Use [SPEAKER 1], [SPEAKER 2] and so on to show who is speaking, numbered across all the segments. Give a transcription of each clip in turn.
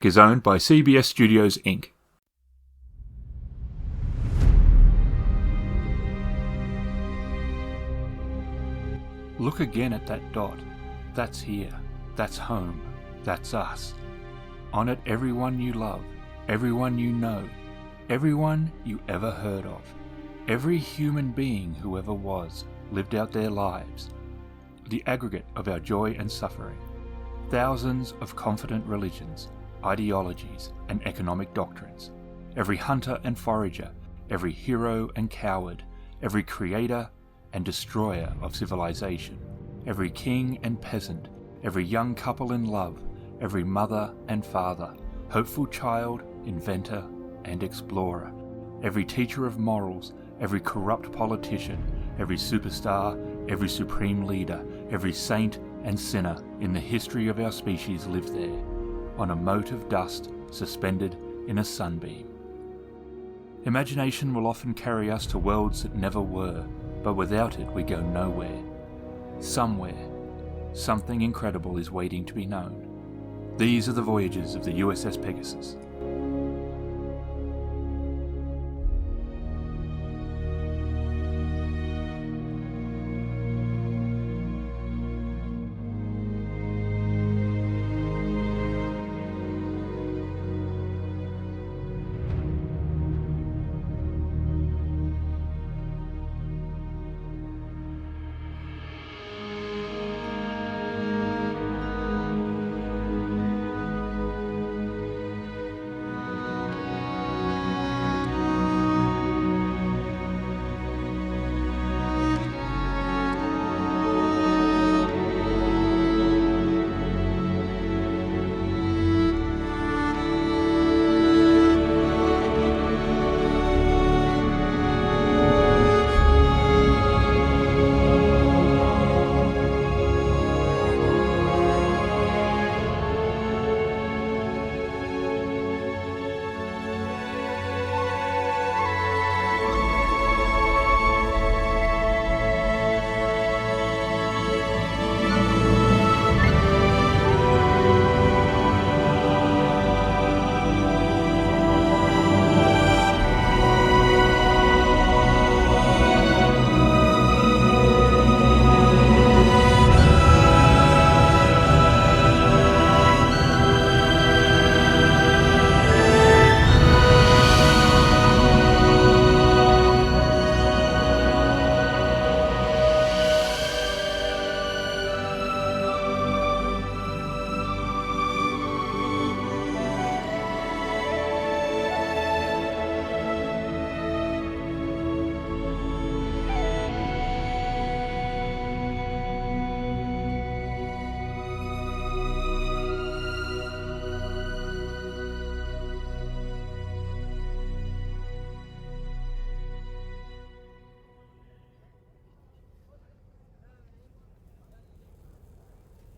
[SPEAKER 1] is owned by CBS Studios Inc. Look again at that dot. That's here. That's home. That's us. On it, everyone you love, everyone you know, everyone you ever heard of, every human being who ever was, lived out their lives. The aggregate of our joy and suffering. Thousands of confident religions, ideologies, and economic doctrines. Every hunter and forager, every hero and coward, every creator and destroyer of civilization, every king and peasant, every young couple in love, every mother and father, hopeful child, inventor, and explorer, every teacher of morals, every corrupt politician, every superstar, every supreme leader, every saint and sinner in the history of our species lived there, on a mote of dust suspended in a sunbeam. Imagination will often carry us to worlds that never were, but without it we go nowhere. Somewhere, something incredible is waiting to be known. These are the voyages of the U.S.S. Pegasus.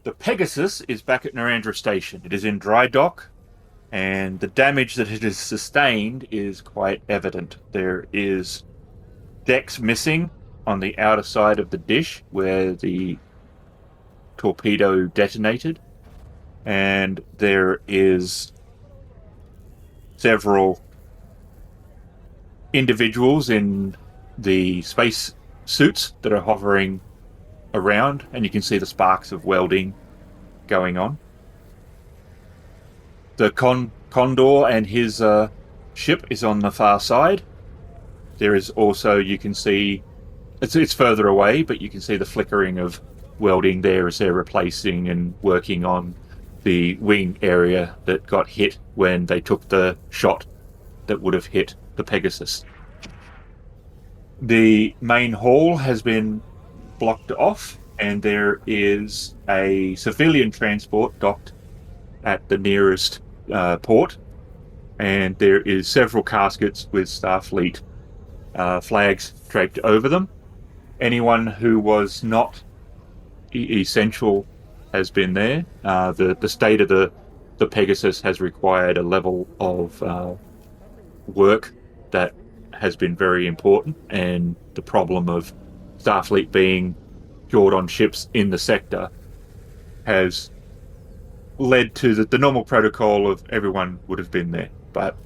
[SPEAKER 1] The Pegasus is back at Narendra Station. It is in dry dock, and the damage that it has sustained is quite evident. There is decks missing on the outer side of the dish where the torpedo detonated, and there is several individuals in the space suits that are hovering around, and you can see the sparks of welding going on. The Condor and his ship is on the far side. There is also, you can see, it's further away, but you can see the flickering of welding there as they're replacing and working on the wing area that got hit when they took the shot that would have hit the Pegasus. The main hall has been blocked off, and there is a civilian transport docked at the nearest port, and there is several caskets with Starfleet flags draped over them. Anyone who was not essential has been there. The state of the Pegasus has required a level of work that has been very important, and the problem of Starfleet being short on ships in the sector has led to the normal protocol of everyone would have been there, but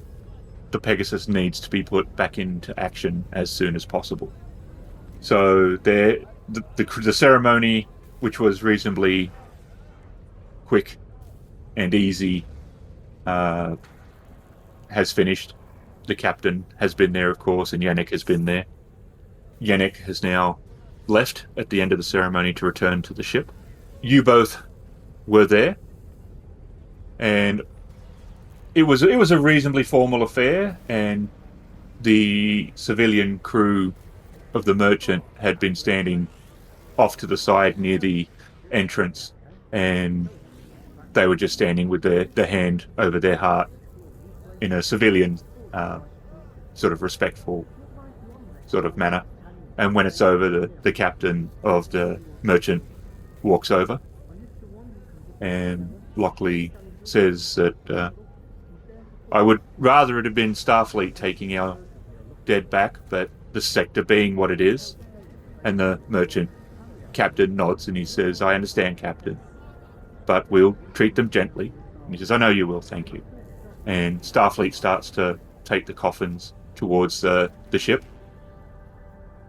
[SPEAKER 1] the Pegasus needs to be put back into action as soon as possible. So the ceremony, which was reasonably quick and easy, has finished. The captain has been there, of course, and Yennek has been there. Yennek has now left at the end of the ceremony to return to the ship. You both were there, and it was a reasonably formal affair, and the civilian crew of the merchant had been standing off to the side near the entrance, and they were just standing with their hand over their heart in a civilian sort of respectful sort of manner. And when it's over, the captain of the merchant walks over, and Lockley says that I would rather it had been Starfleet taking our dead back, but the sector being what it is. And the merchant captain nods and he says, I understand, Captain, but we'll treat them gently. And he says, I know you will, thank you. And Starfleet starts to take the coffins towards the ship.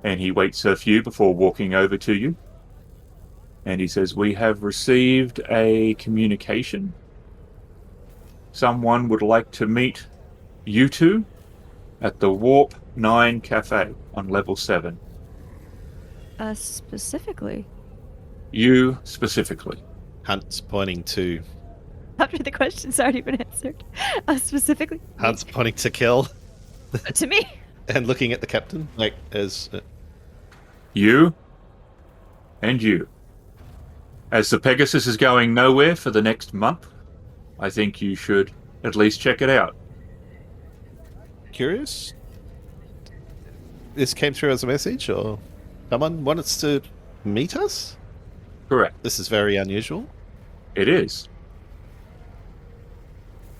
[SPEAKER 1] And he waits a few before walking over to you. And he says, we have received a communication. Someone would like to meet you two at the Warp 9 Cafe on level 7.
[SPEAKER 2] Specifically?
[SPEAKER 1] You specifically.
[SPEAKER 3] Hunt's pointing to...
[SPEAKER 2] After the question's already been answered. Specifically?
[SPEAKER 3] Hunt's pointing to Kelle.
[SPEAKER 2] To me?
[SPEAKER 3] And looking at the captain, like, as...
[SPEAKER 1] You and you. As the Pegasus is going nowhere for the next month, I think you should at least check it out.
[SPEAKER 3] Curious? This came through as a message, or someone wanted to meet us?
[SPEAKER 1] Correct.
[SPEAKER 3] This is very unusual.
[SPEAKER 1] It is.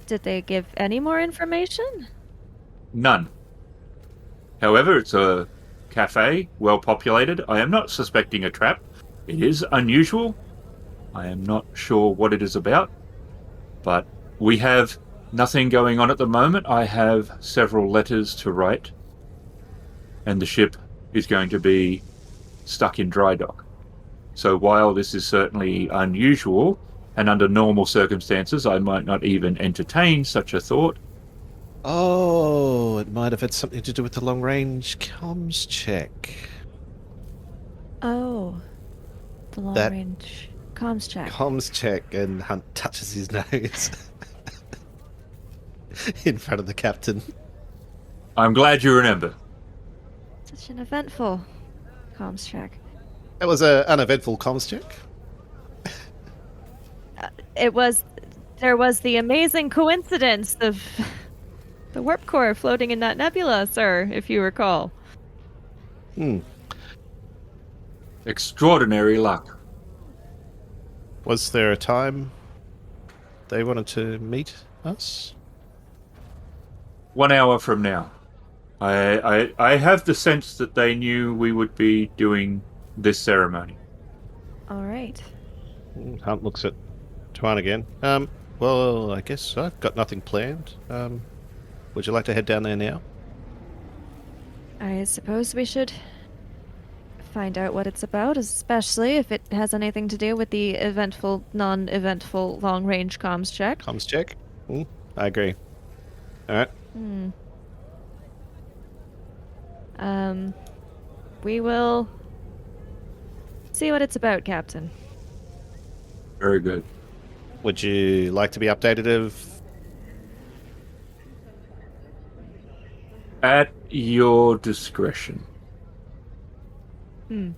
[SPEAKER 2] Did they give any more information?
[SPEAKER 1] None. However, it's a cafe, well populated. I am not suspecting a trap. It is unusual. I am not sure what it is about. But we have nothing going on at the moment. I have several letters to write. And the ship is going to be stuck in dry dock. So while this is certainly unusual, and under normal circumstances I might not even entertain such a thought.
[SPEAKER 3] Oh, it might have had something to do with the long-range comms check.
[SPEAKER 2] Oh. The long-range comms check.
[SPEAKER 3] Comms check, and Hunt touches his nose. In front of the captain.
[SPEAKER 1] I'm glad you remember.
[SPEAKER 2] Such an eventful comms check.
[SPEAKER 3] That was an uneventful comms check.
[SPEAKER 2] There was the amazing coincidence of the warp core floating in that nebula, sir, if you recall.
[SPEAKER 1] Extraordinary luck.
[SPEAKER 3] Was there a time they wanted to meet us?
[SPEAKER 1] 1 hour from now. I have the sense that they knew we would be doing this ceremony.
[SPEAKER 2] All right.
[SPEAKER 3] Hunt looks at Tuan again. Well, I guess I've got nothing planned. Would you like to head down there now?
[SPEAKER 2] I suppose we should find out what it's about, especially if it has anything to do with the eventful, non-eventful long-range comms check.
[SPEAKER 3] Comms check? I agree. Alright.
[SPEAKER 2] We will see what it's about, Captain.
[SPEAKER 1] Very good.
[SPEAKER 3] Would you like to be updated of...
[SPEAKER 1] At your discretion.
[SPEAKER 3] I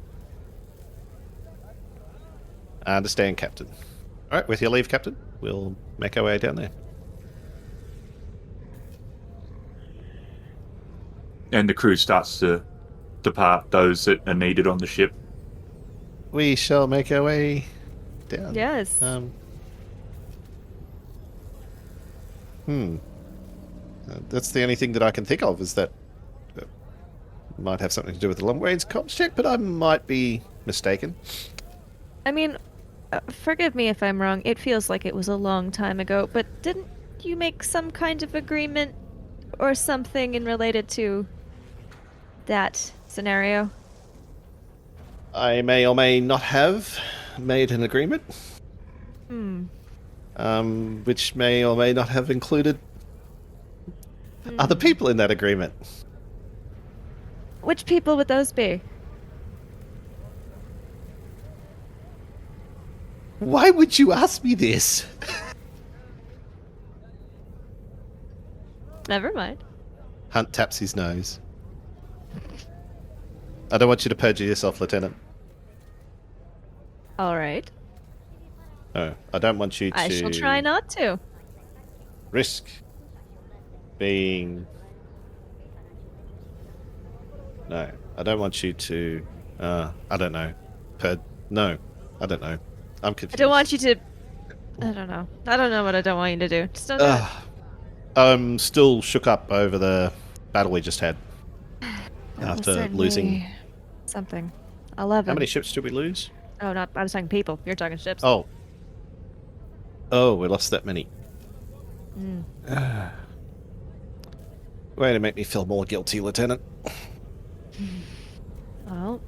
[SPEAKER 3] understand, Captain. Alright, with your leave, Captain. We'll make our way down there.
[SPEAKER 1] And the crew starts to depart, those that are needed on the ship.
[SPEAKER 3] We shall make our way down.
[SPEAKER 2] Yes.
[SPEAKER 3] That's the only thing that I can think of, is that it might have something to do with the long-range comms check, but I might be mistaken.
[SPEAKER 2] I mean, Forgive me if I'm wrong. It feels like it was a long time ago, but didn't you make some kind of agreement or something in related to that scenario?
[SPEAKER 3] I may or may not have made an agreement,
[SPEAKER 2] Hmm.
[SPEAKER 3] which may or may not have included other
[SPEAKER 2] Hmm.
[SPEAKER 3] people in that agreement.
[SPEAKER 2] Which people would those be?
[SPEAKER 3] Why would you ask me this?
[SPEAKER 2] Never mind.
[SPEAKER 3] Hunt taps his nose. I don't want you to perjure yourself, Lieutenant.
[SPEAKER 2] All right.
[SPEAKER 3] No, I don't want you
[SPEAKER 2] I shall try
[SPEAKER 3] to
[SPEAKER 2] not to.
[SPEAKER 3] risk being... No, I don't want you to... I don't know. No, I don't know. I'm confused.
[SPEAKER 2] I don't want you to. I don't know. I don't know what I don't want you to do. Just don't do it.
[SPEAKER 3] I'm still shook up over the battle we just had.
[SPEAKER 2] That was
[SPEAKER 3] After losing...
[SPEAKER 2] certainly something. 11.
[SPEAKER 3] How many ships did we lose?
[SPEAKER 2] Oh, not. I was talking people. You're talking ships.
[SPEAKER 3] Oh. Oh, we lost that many.
[SPEAKER 2] Mm.
[SPEAKER 3] Way to make me feel more guilty, Lieutenant.
[SPEAKER 2] Well,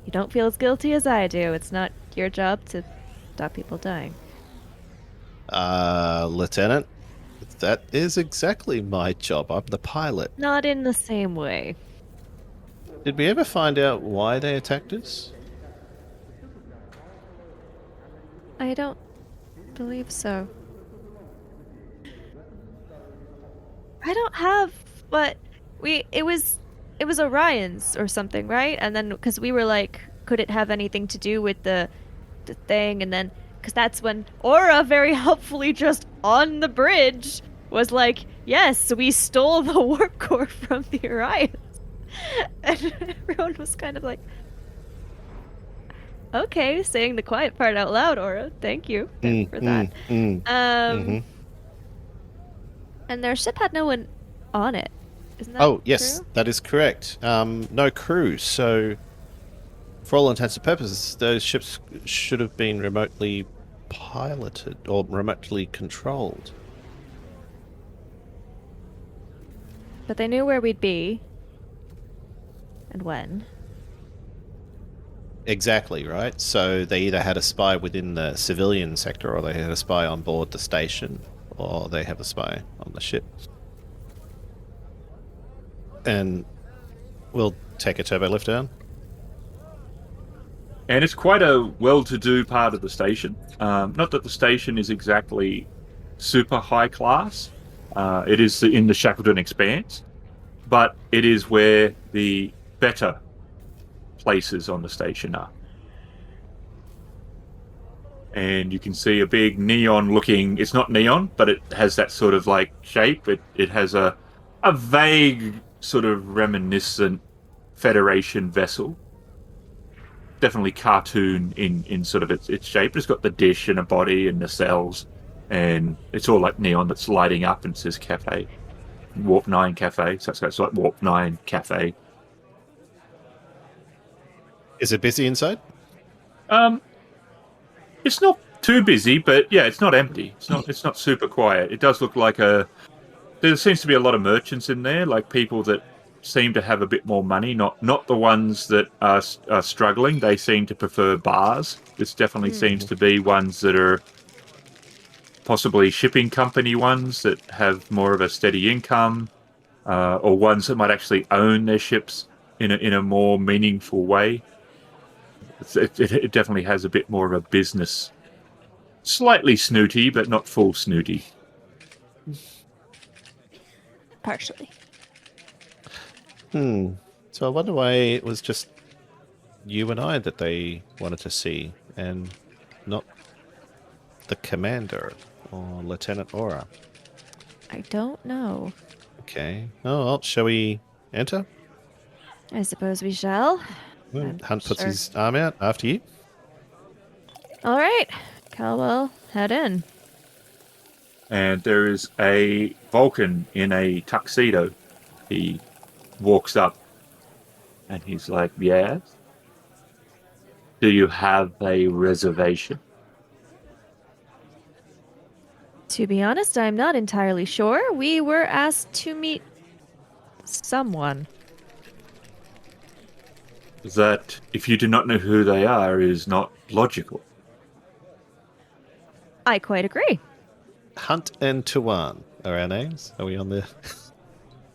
[SPEAKER 2] you don't feel as guilty as I do. It's not your job to stop people dying.
[SPEAKER 3] Lieutenant, that is exactly my job. I'm the pilot.
[SPEAKER 2] Not in the same way.
[SPEAKER 3] Did we ever find out why they attacked us?
[SPEAKER 2] I don't believe so. I don't have, but it was Orion's or something, right? And then because we were like, could it have anything to do with the thing? And then because that's when Aura very helpfully just on the bridge was like, yes, we stole the warp core from the Orions. And everyone was kind of like, okay, saying the quiet part out loud, Aura. Thank you for that. And their ship had no one on it. Isn't that
[SPEAKER 3] yes,
[SPEAKER 2] true?
[SPEAKER 3] that is correct. No crew, so for all intents and purposes, those ships should have been remotely piloted or remotely controlled.
[SPEAKER 2] But they knew where we'd be. And when.
[SPEAKER 3] Exactly, right? So they either had a spy within the civilian sector, or they had a spy on board the station, or they have a spy on the ship. And we'll take a turbo lift down.
[SPEAKER 1] And it's quite a well-to-do part of the station. Not that the station is exactly super high class. It is in the Shackleton Expanse, but it is where the better places on the station are. And you can see a big neon-looking... It's not neon, but it has that sort of like shape. It has a vague sort of reminiscent Federation vessel. Definitely cartoon in sort of its shape. It's got the dish and a body and the cells, and it's all like neon that's lighting up, and it says cafe, Warp 9 cafe. So it's like Warp 9 cafe.
[SPEAKER 3] Is it busy inside?
[SPEAKER 1] It's not too busy, but yeah, it's not empty. It's not super quiet. It does look like there seems to be a lot of merchants in there, like people that seem to have a bit more money, not the ones that are struggling. They seem to prefer bars. This definitely seems to be ones that are possibly shipping company ones that have more of a steady income, or ones that might actually own their ships in a more meaningful way. It definitely has a bit more of a business. Slightly snooty, but not full snooty.
[SPEAKER 2] Partially.
[SPEAKER 3] So I wonder why it was just you and I that they wanted to see, and not the commander or Lieutenant Aura.
[SPEAKER 2] I don't know.
[SPEAKER 3] Okay. Oh, well, shall we enter?
[SPEAKER 2] I suppose we shall.
[SPEAKER 3] Well, Hunt puts
[SPEAKER 2] sure.
[SPEAKER 3] his arm out after you.
[SPEAKER 2] All right. Kelle will head in.
[SPEAKER 1] And there is a Vulcan in a tuxedo. He walks up and he's like, yes? Do you have a reservation?
[SPEAKER 2] To be honest, I'm not entirely sure. We were asked to meet someone.
[SPEAKER 1] That, if you do not know who they are, is not logical.
[SPEAKER 2] I quite agree.
[SPEAKER 3] Hunt and Tuan are our names. Are we on there?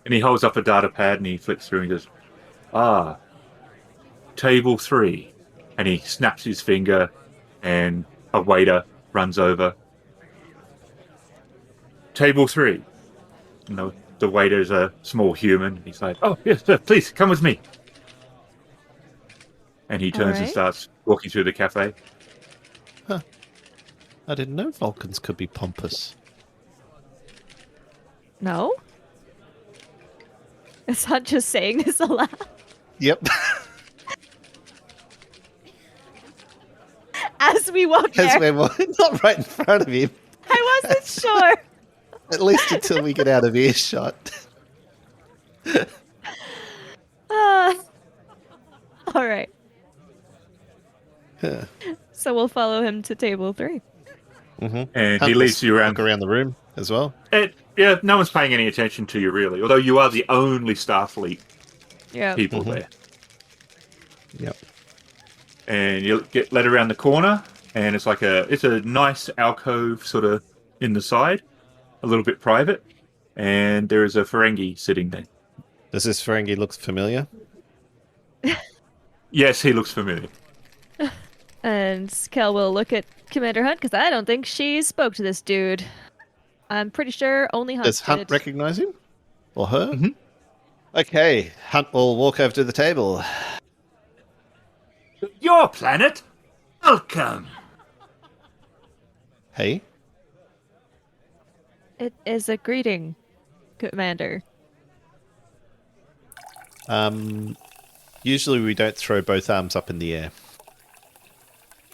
[SPEAKER 1] And he holds up a data pad and he flips through and goes, "Ah, table 3." And he snaps his finger and a waiter runs over. "Table 3." And the waiter's a small human. He's like, "Oh, yes, sir, please, come with me." And he turns and
[SPEAKER 2] Alright.
[SPEAKER 1] starts walking through the cafe.
[SPEAKER 3] Huh. I didn't know Vulcans could be pompous.
[SPEAKER 2] No? Is not just saying this aloud.
[SPEAKER 3] Yep.
[SPEAKER 2] As we walk
[SPEAKER 3] Because
[SPEAKER 2] there.
[SPEAKER 3] we're not right in front of him.
[SPEAKER 2] I wasn't sure.
[SPEAKER 3] At least until we get out of earshot.
[SPEAKER 2] Alright. So we'll follow him to table 3.
[SPEAKER 3] Mm-hmm.
[SPEAKER 1] And he leads you around.
[SPEAKER 3] Look around the room as well.
[SPEAKER 1] Yeah, no one's paying any attention to you, really. Although you are the only Starfleet
[SPEAKER 2] Yeah.
[SPEAKER 1] people
[SPEAKER 3] Mhm.
[SPEAKER 1] there.
[SPEAKER 3] Yep.
[SPEAKER 1] And you get led around the corner, and it's a nice alcove sort of in the side, a little bit private, and there is a Ferengi sitting there.
[SPEAKER 3] Does this Ferengi look familiar?
[SPEAKER 1] Yes, he looks familiar.
[SPEAKER 2] And Kel will look at Commander Hunt because I don't think she spoke to this dude. I'm pretty sure only Hunt
[SPEAKER 3] Does Hunt
[SPEAKER 2] did.
[SPEAKER 3] recognize him? Or her?
[SPEAKER 1] Mhm.
[SPEAKER 3] Okay, Hunt will walk over to the table.
[SPEAKER 1] Your planet? Welcome!
[SPEAKER 3] Hey,
[SPEAKER 2] It is a greeting, Commander.
[SPEAKER 3] usually we don't throw both arms up in the air.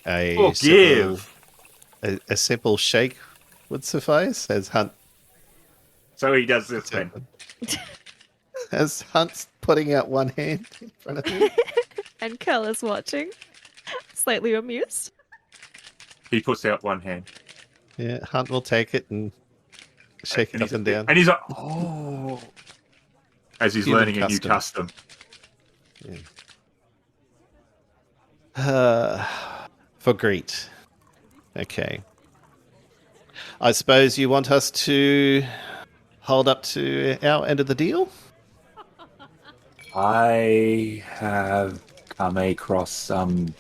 [SPEAKER 1] Forgive!
[SPEAKER 3] A simple shake would suffice, as Hunt
[SPEAKER 1] So he does this then.
[SPEAKER 3] as Hunt's putting out one hand in front of him.
[SPEAKER 2] And Kel is watching, slightly amused.
[SPEAKER 1] He puts out one hand.
[SPEAKER 3] Yeah, Hunt will take it and shake it up and down.
[SPEAKER 1] And he's like, oh. As he's
[SPEAKER 3] Human
[SPEAKER 1] learning a new custom.
[SPEAKER 3] For greet. Okay. I suppose you want us to hold up to our end of the deal?
[SPEAKER 1] I have come across some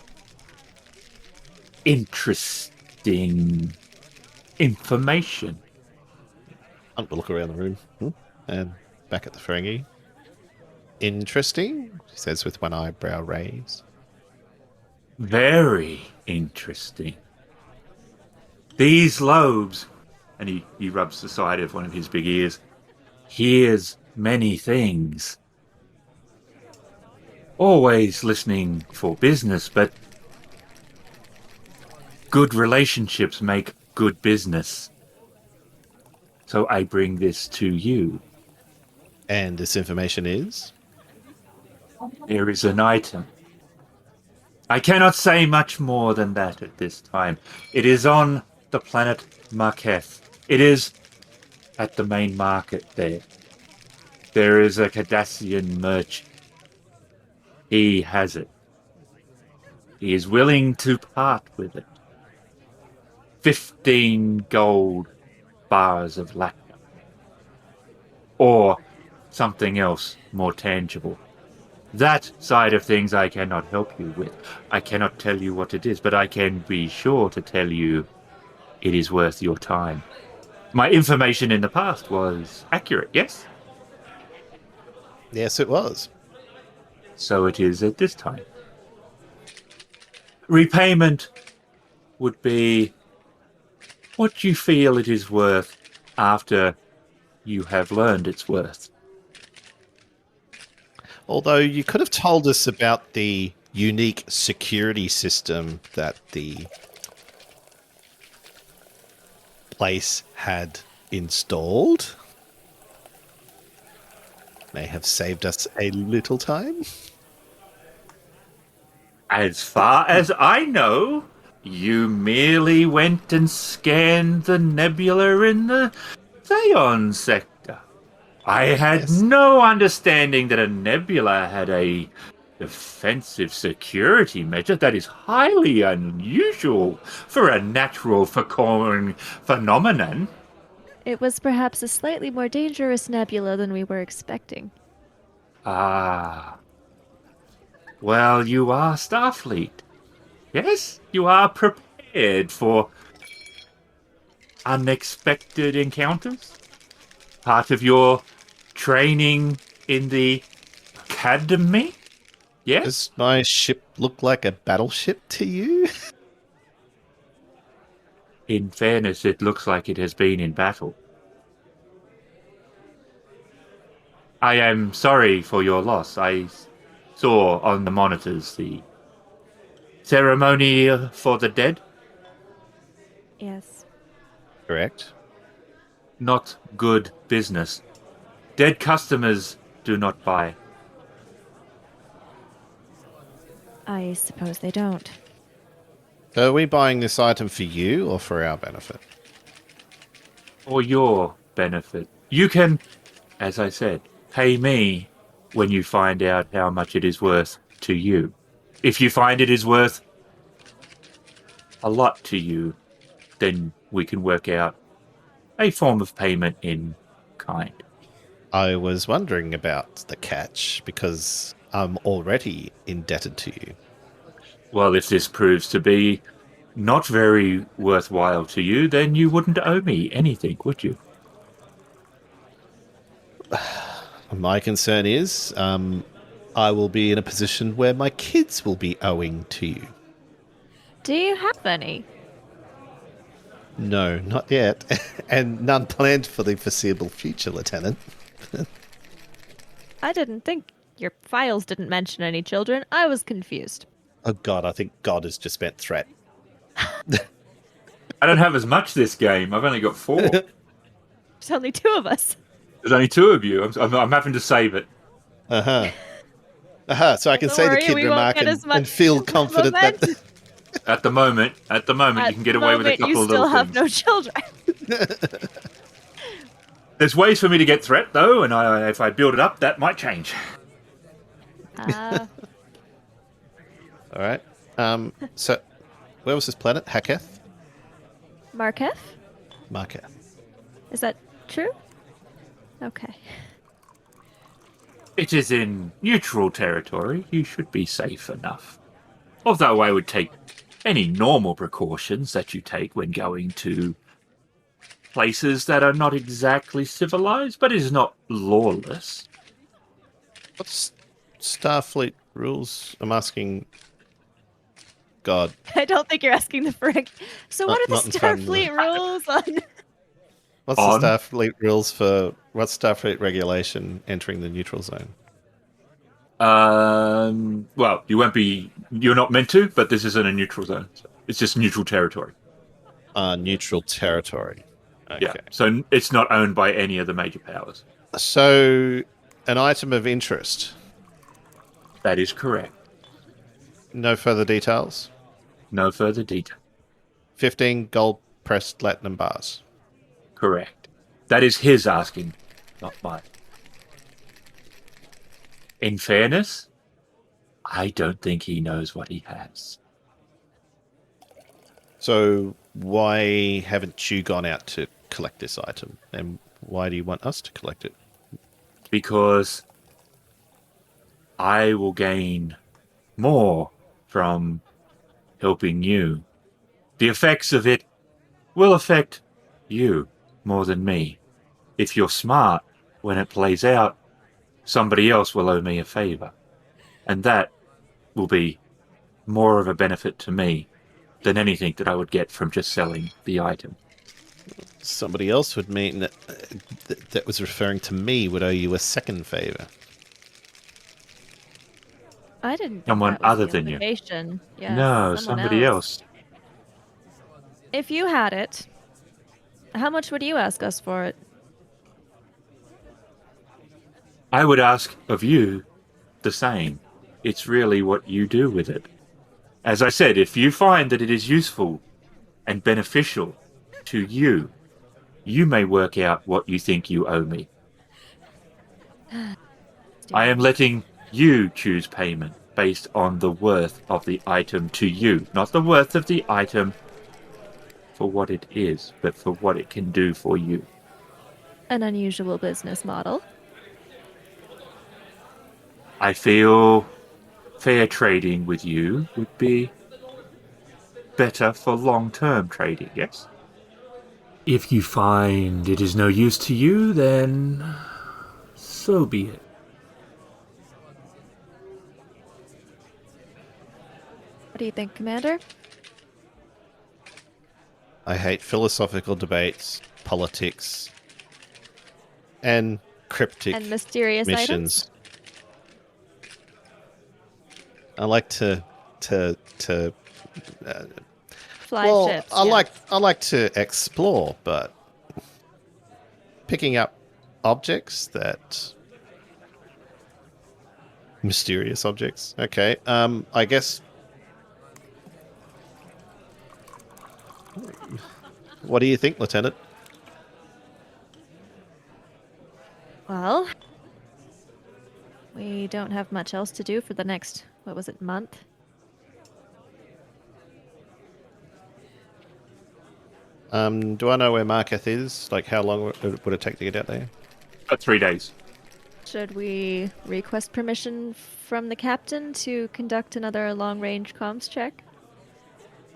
[SPEAKER 1] interesting information.
[SPEAKER 3] Hunt will look around the room and back at the Ferengi. Interesting, he says with one eyebrow raised.
[SPEAKER 1] Very interesting. These lobes, and he rubs the side of one of his big ears, hears many things. Always listening for business, but good relationships make good business. So I bring this to you.
[SPEAKER 3] And this information is?
[SPEAKER 1] There is an item. I cannot say much more than that at this time. It is on the planet Marketh. It is at the main market there. There is a Cardassian merchant. He has it. He is willing to part with it. 15 gold bars of lacquer. Or something else more tangible. That side of things I cannot help you with. I cannot tell you what it is, but I can be sure to tell you it is worth your time. My information in the past was accurate, yes?
[SPEAKER 3] Yes, it was.
[SPEAKER 1] So it is at this time. Repayment would be what you feel it is worth after you have learned its worth.
[SPEAKER 3] Although you could have told us about the unique security system that the place had installed. May have saved us a little time.
[SPEAKER 1] As far as I know, you merely went and scanned the nebula in the Theon sector. I had
[SPEAKER 3] Yes.
[SPEAKER 1] no understanding that a nebula had a defensive security measure. That is highly unusual for a natural occurring phenomenon.
[SPEAKER 2] It was perhaps a slightly more dangerous nebula than we were expecting.
[SPEAKER 1] Ah, well, you are Starfleet. Yes, you are prepared for unexpected encounters. Part of your training in the academy? Yes?
[SPEAKER 3] Does my ship look like a battleship to you?
[SPEAKER 1] In fairness, it looks like it has been in battle. I am sorry for your loss. I saw on the monitors the ceremony for the dead.
[SPEAKER 2] Yes.
[SPEAKER 3] Correct.
[SPEAKER 1] Not good business. Dead customers do not buy.
[SPEAKER 2] I suppose they don't.
[SPEAKER 3] So are we buying this item for you or for our benefit?
[SPEAKER 1] For your benefit. You can, as I said, pay me when you find out how much it is worth to you. If you find it is worth a lot to you, then we can work out a form of payment in kind.
[SPEAKER 3] I was wondering about the catch because I'm already indebted to you.
[SPEAKER 1] Well, if this proves to be not very worthwhile to you, then you wouldn't owe me anything, would you?
[SPEAKER 3] My concern is I will be in a position where my kids will be owing to you.
[SPEAKER 2] Do you have any?
[SPEAKER 3] No, not yet. And none planned for the foreseeable future, Lieutenant.
[SPEAKER 2] I didn't think your files didn't mention any children. I was confused.
[SPEAKER 3] Oh god, I think God has just meant threat.
[SPEAKER 1] I don't have as much this game. I've only got 4.
[SPEAKER 2] There's only 2 of us.
[SPEAKER 1] There's only 2 of you. I'm having to save it.
[SPEAKER 3] Uh-huh. So I can
[SPEAKER 2] Don't
[SPEAKER 3] say
[SPEAKER 2] worry,
[SPEAKER 3] the kid
[SPEAKER 2] we won't
[SPEAKER 3] remark
[SPEAKER 2] get as
[SPEAKER 3] and
[SPEAKER 2] much
[SPEAKER 3] feel confident
[SPEAKER 2] moment.
[SPEAKER 3] that...
[SPEAKER 1] At the moment, you can get away with a couple
[SPEAKER 2] you
[SPEAKER 1] of little
[SPEAKER 2] still have
[SPEAKER 1] things.
[SPEAKER 2] no children.
[SPEAKER 1] There's ways for me to get threat, though, and if I build it up, that might change.
[SPEAKER 3] All right. So, where was this planet? Haketh?
[SPEAKER 2] Marketh?
[SPEAKER 3] Marketh.
[SPEAKER 2] Is that true? Okay.
[SPEAKER 1] It is in neutral territory. You should be safe enough. Although I would take any normal precautions that you take when going to places that are not exactly civilized, but is not lawless.
[SPEAKER 3] What's Starfleet rules? I'm asking God.
[SPEAKER 2] I don't think you're asking the frick. So what are the
[SPEAKER 3] Not in front of me.
[SPEAKER 2] Starfleet rules on...
[SPEAKER 3] What's the Starfleet rules for... What's Starfleet regulation entering the neutral zone?
[SPEAKER 1] Well, you're not meant to, but this isn't a neutral zone. So it's just neutral territory.
[SPEAKER 3] Neutral territory. Okay.
[SPEAKER 1] Yeah, so it's not owned by any of the major powers.
[SPEAKER 3] So, an item of interest.
[SPEAKER 1] That is correct.
[SPEAKER 3] No further details?
[SPEAKER 1] No further detail.
[SPEAKER 3] 15 gold-pressed platinum bars.
[SPEAKER 1] Correct. That is his asking, not mine. In fairness, I don't think he knows what he has.
[SPEAKER 3] So, why haven't you gone out to collect this item? And why do you want us to collect it?
[SPEAKER 1] Because I will gain more from helping you. The effects of it will affect you more than me. If you're smart, when it plays out, somebody else will owe me a favor. And that will be more of a benefit to me than anything that I would get from just selling the item.
[SPEAKER 3] Somebody else would mean that that was referring to me would owe you a second favor.
[SPEAKER 2] I didn't think
[SPEAKER 1] Someone
[SPEAKER 2] that was
[SPEAKER 1] other
[SPEAKER 2] the
[SPEAKER 1] than you.
[SPEAKER 2] implication. Yes,
[SPEAKER 1] No,
[SPEAKER 2] someone
[SPEAKER 1] somebody else.
[SPEAKER 2] If you had it, how much would you ask us for it?
[SPEAKER 1] I would ask of you the same. It's really what you do with it. As I said, if you find that it is useful and beneficial to you, you may work out what you think you owe me. I am letting you choose payment based on the worth of the item to you, not the worth of the item for what it is, but for what it can do for you.
[SPEAKER 2] An unusual business model.
[SPEAKER 1] I feel fair trading with you would be better for long-term trading, yes? If you find it is no use to you, then so be it.
[SPEAKER 2] What do you think, Commander?
[SPEAKER 3] I hate philosophical debates, politics, and cryptic
[SPEAKER 2] And mysterious
[SPEAKER 3] missions.
[SPEAKER 2] items?
[SPEAKER 3] I like to
[SPEAKER 2] Fly
[SPEAKER 3] well,
[SPEAKER 2] ships.
[SPEAKER 3] I
[SPEAKER 2] yeah.
[SPEAKER 3] like to explore, but picking up objects that mysterious objects. Okay. I guess. What do you think, Lieutenant?
[SPEAKER 2] Well, we don't have much else to do for the next, what was it, month?
[SPEAKER 3] Do I know where Marketh is? Like, how long would it take to get out there?
[SPEAKER 1] 3 days.
[SPEAKER 2] Should we request permission from the captain to conduct another long-range comms check?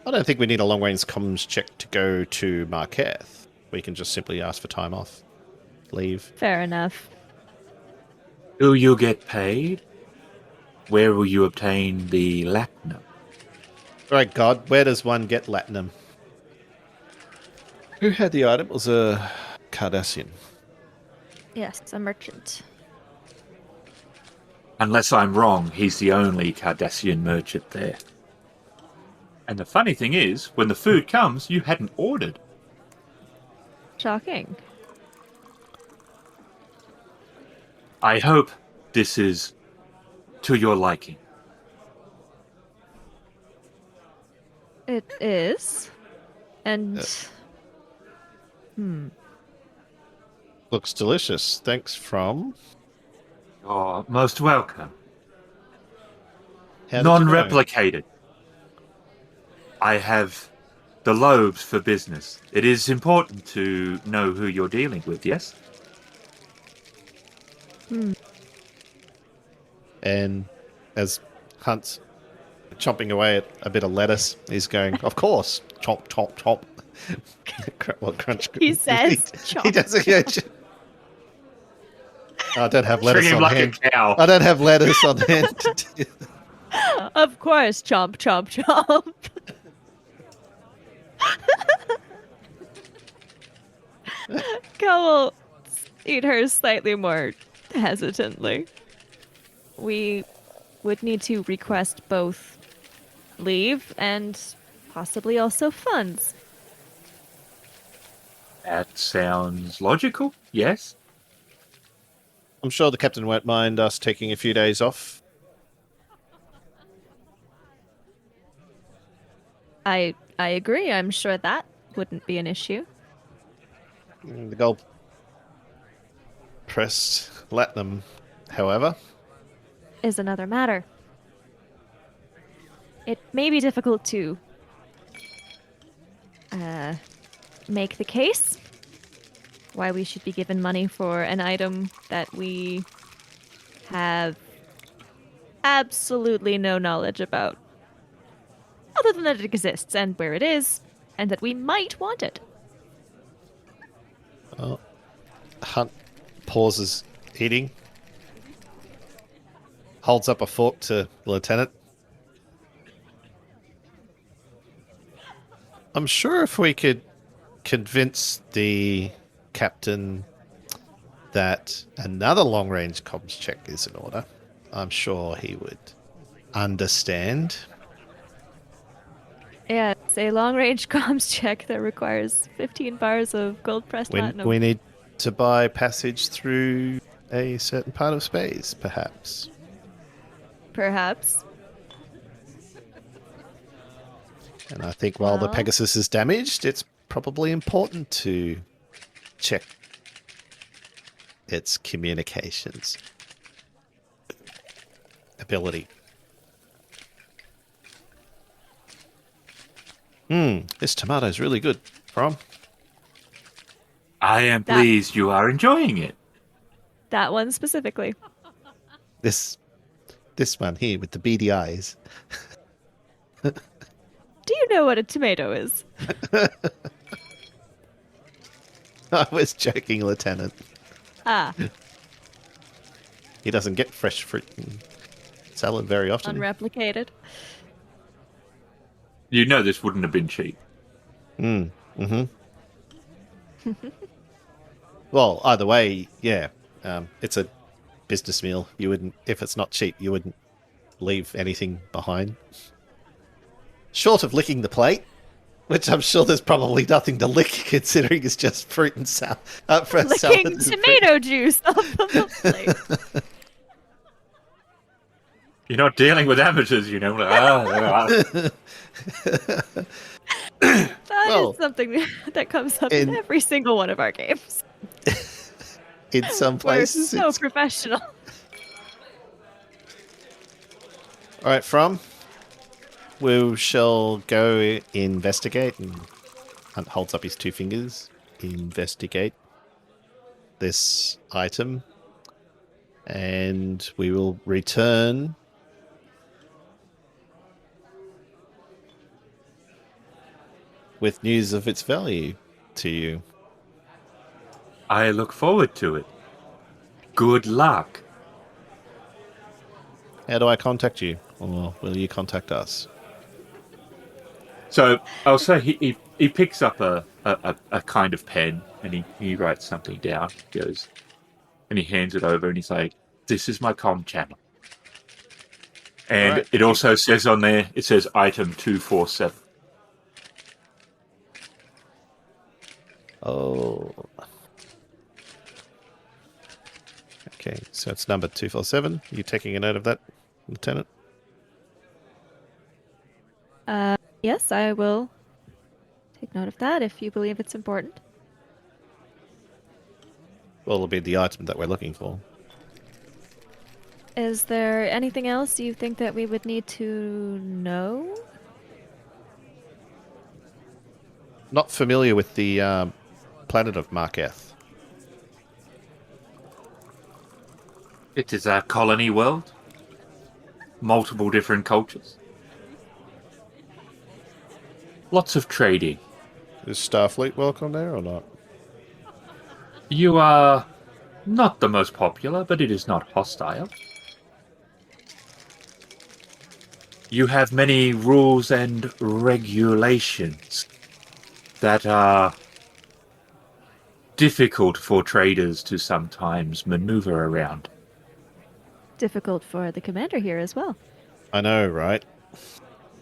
[SPEAKER 3] I don't think we need a long-range comms check to go to Marketh. We can just simply ask for time off. Leave.
[SPEAKER 2] Fair enough.
[SPEAKER 1] Will you get paid? Where will you obtain the latinum?
[SPEAKER 3] Right, God, where does one get Latinum? Who had the item? It was a Cardassian.
[SPEAKER 2] Yes, a merchant.
[SPEAKER 1] Unless I'm wrong, he's the only Cardassian merchant there. And the funny thing is, when the food comes, you hadn't ordered.
[SPEAKER 2] Shocking.
[SPEAKER 1] I hope this is to your liking.
[SPEAKER 2] It is. And...
[SPEAKER 3] Looks delicious. Thanks from...
[SPEAKER 1] You're most welcome.
[SPEAKER 3] How did you know?
[SPEAKER 1] Non-replicated. I have the lobes for business. It is important to know who you're dealing with, yes?
[SPEAKER 3] And as Hunt's chomping away at a bit of lettuce, he's going, of course, chomp, chomp, chomp. Well, crunch.
[SPEAKER 2] He says,
[SPEAKER 3] He
[SPEAKER 2] chomp.
[SPEAKER 3] doesn't. Yeah, I don't have lettuce
[SPEAKER 1] Treat him
[SPEAKER 3] on
[SPEAKER 1] like
[SPEAKER 3] hand.
[SPEAKER 1] a cow.
[SPEAKER 3] I don't have lettuce on hand.
[SPEAKER 2] Of course, chomp, chomp, chomp. Kel will eat hers slightly more hesitantly. We would need to request both leave and possibly also funds.
[SPEAKER 1] That sounds logical, yes?
[SPEAKER 3] I'm sure the captain won't mind us taking a few days off.
[SPEAKER 2] I agree. I'm sure that wouldn't be an issue.
[SPEAKER 3] The gold pressed latinum, however.
[SPEAKER 2] Is another matter. It may be difficult to make the case why we should be given money for an item that we have absolutely no knowledge about. Other than that it exists and where it is, and that we might want it.
[SPEAKER 3] Hunt pauses eating, holds up a fork to the lieutenant. I'm sure if we could convince the captain that another long-range comms check is in order, I'm sure he would understand.
[SPEAKER 2] Yeah, it's a long-range comms check that requires 15 bars of gold-pressed platinum.
[SPEAKER 3] We need to buy passage through a certain part of space, perhaps.
[SPEAKER 2] Perhaps.
[SPEAKER 3] And I think while the
[SPEAKER 2] Well.
[SPEAKER 3] Pegasus is damaged, it's probably important to check its communications ability. This tomato's really good. From?
[SPEAKER 1] I am
[SPEAKER 2] That-
[SPEAKER 1] pleased you are enjoying it.
[SPEAKER 2] That one specifically.
[SPEAKER 3] This one here with the beady eyes.
[SPEAKER 2] Do you know what a tomato is?
[SPEAKER 3] I was joking, Lieutenant.
[SPEAKER 2] Ah,
[SPEAKER 3] He doesn't get fresh fruit and salad very often.
[SPEAKER 2] unreplicated.
[SPEAKER 1] You know this wouldn't have been cheap.
[SPEAKER 3] Well, either way, yeah. It's a business meal. You wouldn't, if it's not cheap, you wouldn't leave anything behind. Short of licking the plate, which I'm sure there's probably nothing to lick, considering it's just fruit and salad.
[SPEAKER 2] Licking tomato juice off of the plate.
[SPEAKER 1] You're not dealing with amateurs, you know.
[SPEAKER 2] That
[SPEAKER 3] Well,
[SPEAKER 2] is something that comes up in every single one of our games.
[SPEAKER 3] In some
[SPEAKER 2] Where it's
[SPEAKER 3] places,
[SPEAKER 2] so professional.
[SPEAKER 3] All right, From. We shall go investigate, and Hunt holds up his two fingers. Investigate this item, and we will return with news of its value to you.
[SPEAKER 1] I look forward to it. Good luck.
[SPEAKER 3] How do I contact you, or will you contact us?
[SPEAKER 1] So I'll say he picks up a kind of pen and he writes something down. He goes and he hands it over and he's like, "This is my comm channel." And
[SPEAKER 3] Right.
[SPEAKER 1] it also says on there, it says item 247.
[SPEAKER 3] Oh. Okay, so it's number 247. You taking a note of that, Lieutenant?
[SPEAKER 2] Yes, I will take note of that if you believe it's important.
[SPEAKER 3] Well, it'll be the item that we're looking for.
[SPEAKER 2] Is there anything else you think that we would need to know?
[SPEAKER 3] Not familiar with the planet of Marketh.
[SPEAKER 1] It is a colony world. Multiple different cultures. Lots of trading.
[SPEAKER 3] Is Starfleet welcome there or not?
[SPEAKER 1] You are not the most popular, but it is not hostile. You have many rules and regulations that are difficult for traders to sometimes maneuver around.
[SPEAKER 2] Difficult for the commander here as well.
[SPEAKER 3] I know, right?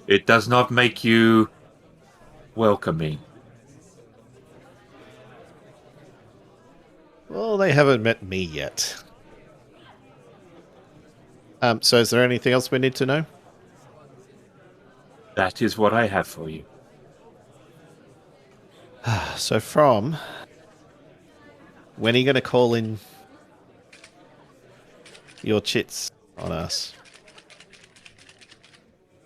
[SPEAKER 1] It does not make you welcoming.
[SPEAKER 3] Well, they haven't met me yet. So is there anything else we need to know?
[SPEAKER 1] That is what I have for you.
[SPEAKER 3] So From, when are you going to call in your chits on us?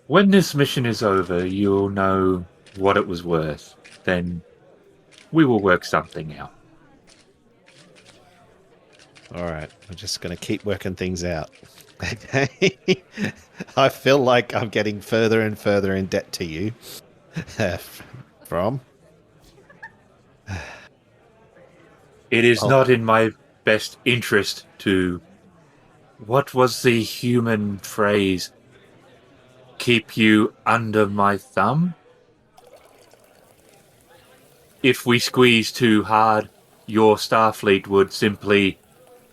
[SPEAKER 1] When this mission is over, you'll know what it was worth. Then we will work something out.
[SPEAKER 3] All right, we're just going to keep working things out. Okay. I feel like I'm getting further and further in debt to you. From.
[SPEAKER 1] It is not in my best interest to... What was the human phrase? Keep you under my thumb? If we squeeze too hard, your Starfleet would simply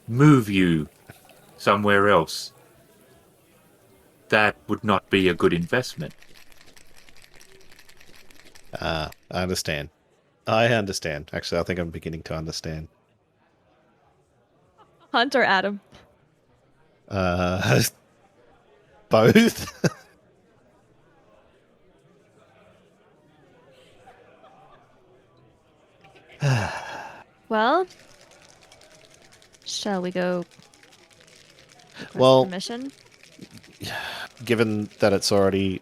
[SPEAKER 1] move you somewhere else. That would not be a good investment.
[SPEAKER 3] I understand. I understand. Actually, I think I'm beginning to understand.
[SPEAKER 2] Hunt or Adam?
[SPEAKER 3] Both.
[SPEAKER 2] Well, shall we go request
[SPEAKER 3] Well,
[SPEAKER 2] permission?
[SPEAKER 3] given that it's already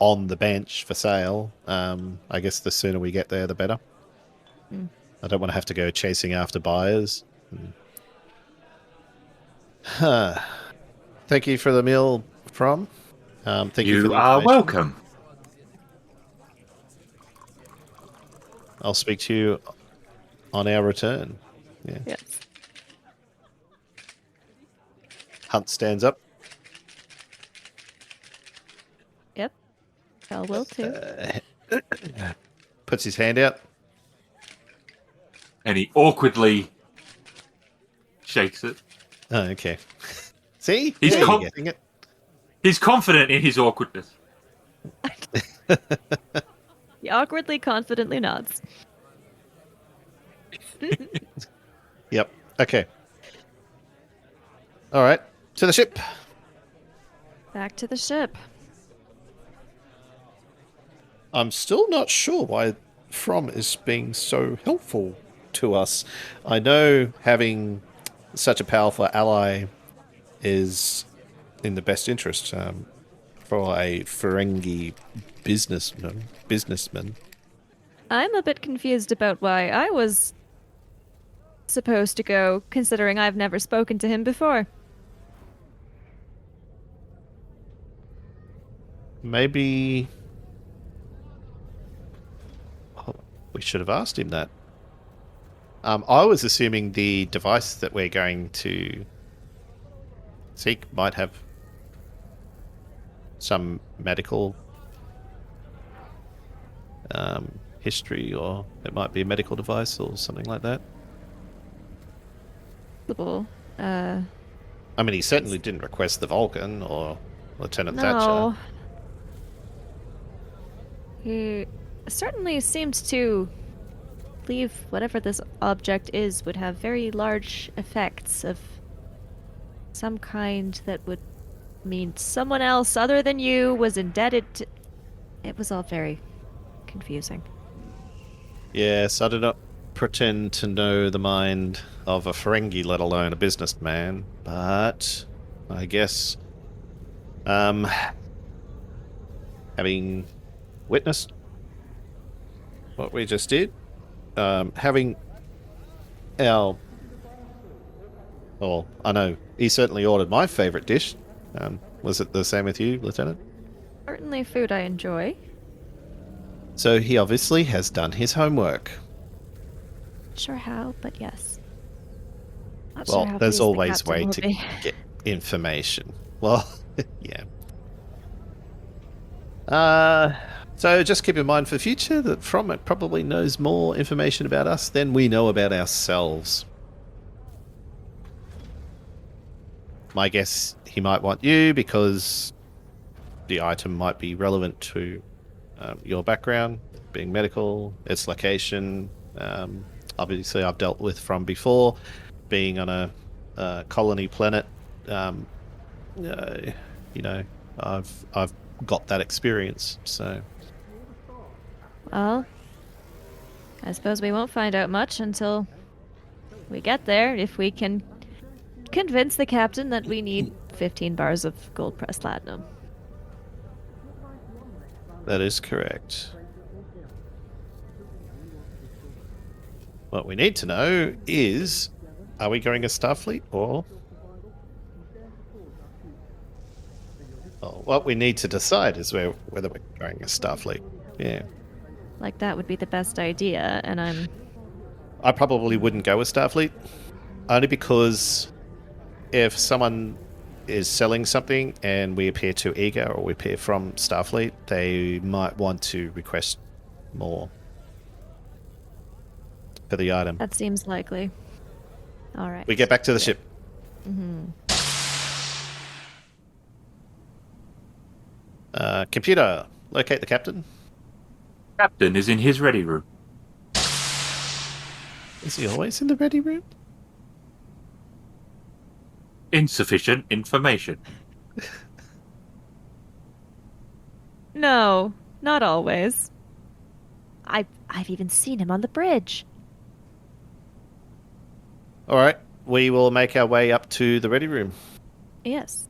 [SPEAKER 3] on the bench for sale, I guess the sooner we get there, the better.
[SPEAKER 2] Mm.
[SPEAKER 3] I don't want to have to go chasing after buyers. Huh. Thank you for the meal, From. Thank you for
[SPEAKER 4] You
[SPEAKER 3] the
[SPEAKER 4] are
[SPEAKER 3] information.
[SPEAKER 4] welcome.
[SPEAKER 3] I'll speak to you on our return. Yeah.
[SPEAKER 2] Yes.
[SPEAKER 3] Hunt stands up.
[SPEAKER 2] Yep. Kelle will too.
[SPEAKER 3] Puts his hand out.
[SPEAKER 4] And he awkwardly shakes it.
[SPEAKER 3] Oh, okay. See?
[SPEAKER 4] He's
[SPEAKER 3] Yeah, you're
[SPEAKER 4] com-
[SPEAKER 3] getting it.
[SPEAKER 4] He's confident in his awkwardness.
[SPEAKER 2] He awkwardly, confidently nods.
[SPEAKER 3] Yep. Okay. All right. To the ship.
[SPEAKER 2] Back to the ship.
[SPEAKER 3] I'm still not sure why From is being so helpful to us. I know having such a powerful ally is in the best interest for a Ferengi businessman.
[SPEAKER 2] I'm a bit confused about why I was supposed to go, considering I've never spoken to him before.
[SPEAKER 3] Maybe we should have asked him that. I was assuming the device that we're going to seek might have some medical history, or it might be a medical device or something like that.
[SPEAKER 2] Possible.
[SPEAKER 3] I mean, he certainly didn't request the Vulcan or Lieutenant
[SPEAKER 2] No.
[SPEAKER 3] Thatcher.
[SPEAKER 2] He certainly seemed to believe whatever this object is would have very large effects of some kind that would mean someone else other than you was indebted to... It was all very confusing.
[SPEAKER 3] Yes, I do not pretend to know the mind of a Ferengi, let alone a businessman, but I guess having witnessed what we just did, having our... Well, I know he certainly ordered my favourite dish. Was it the same with you, Lieutenant?
[SPEAKER 2] Certainly food I enjoy.
[SPEAKER 3] So he obviously has done his homework.
[SPEAKER 2] Not sure how, but yes. Not
[SPEAKER 3] Well,
[SPEAKER 2] sure how
[SPEAKER 3] there's
[SPEAKER 2] pleased the
[SPEAKER 3] always
[SPEAKER 2] captain
[SPEAKER 3] way
[SPEAKER 2] will
[SPEAKER 3] to
[SPEAKER 2] be.
[SPEAKER 3] get information. Well, yeah. So just keep in mind for future that From it probably knows more information about us than we know about ourselves. My guess, he might want you because the item might be relevant to your background, being medical, its location. Obviously, I've dealt with From before, being on a colony planet. You know, I've got that experience. So,
[SPEAKER 2] Well, I suppose we won't find out much until we get there, if we can convince the captain that we need 15 bars of gold pressed platinum.
[SPEAKER 3] that is correct. What we need to know is, are we going as Starfleet or... Well, what we need to decide is whether we're going as Starfleet. Yeah.
[SPEAKER 2] Like, that would be the best idea, and
[SPEAKER 3] I probably wouldn't go with Starfleet, only because if someone is selling something and we appear too eager or we appear from Starfleet, they might want to request more for the item.
[SPEAKER 2] that seems likely. Alright.
[SPEAKER 3] We get back to the ship. Computer, locate the captain.
[SPEAKER 4] Captain is in his ready room.
[SPEAKER 3] Is he always in the ready room?
[SPEAKER 4] Insufficient information.
[SPEAKER 2] No, not always. I've even seen him on the bridge.
[SPEAKER 3] All right. We will make our way up to the ready room.
[SPEAKER 2] Yes.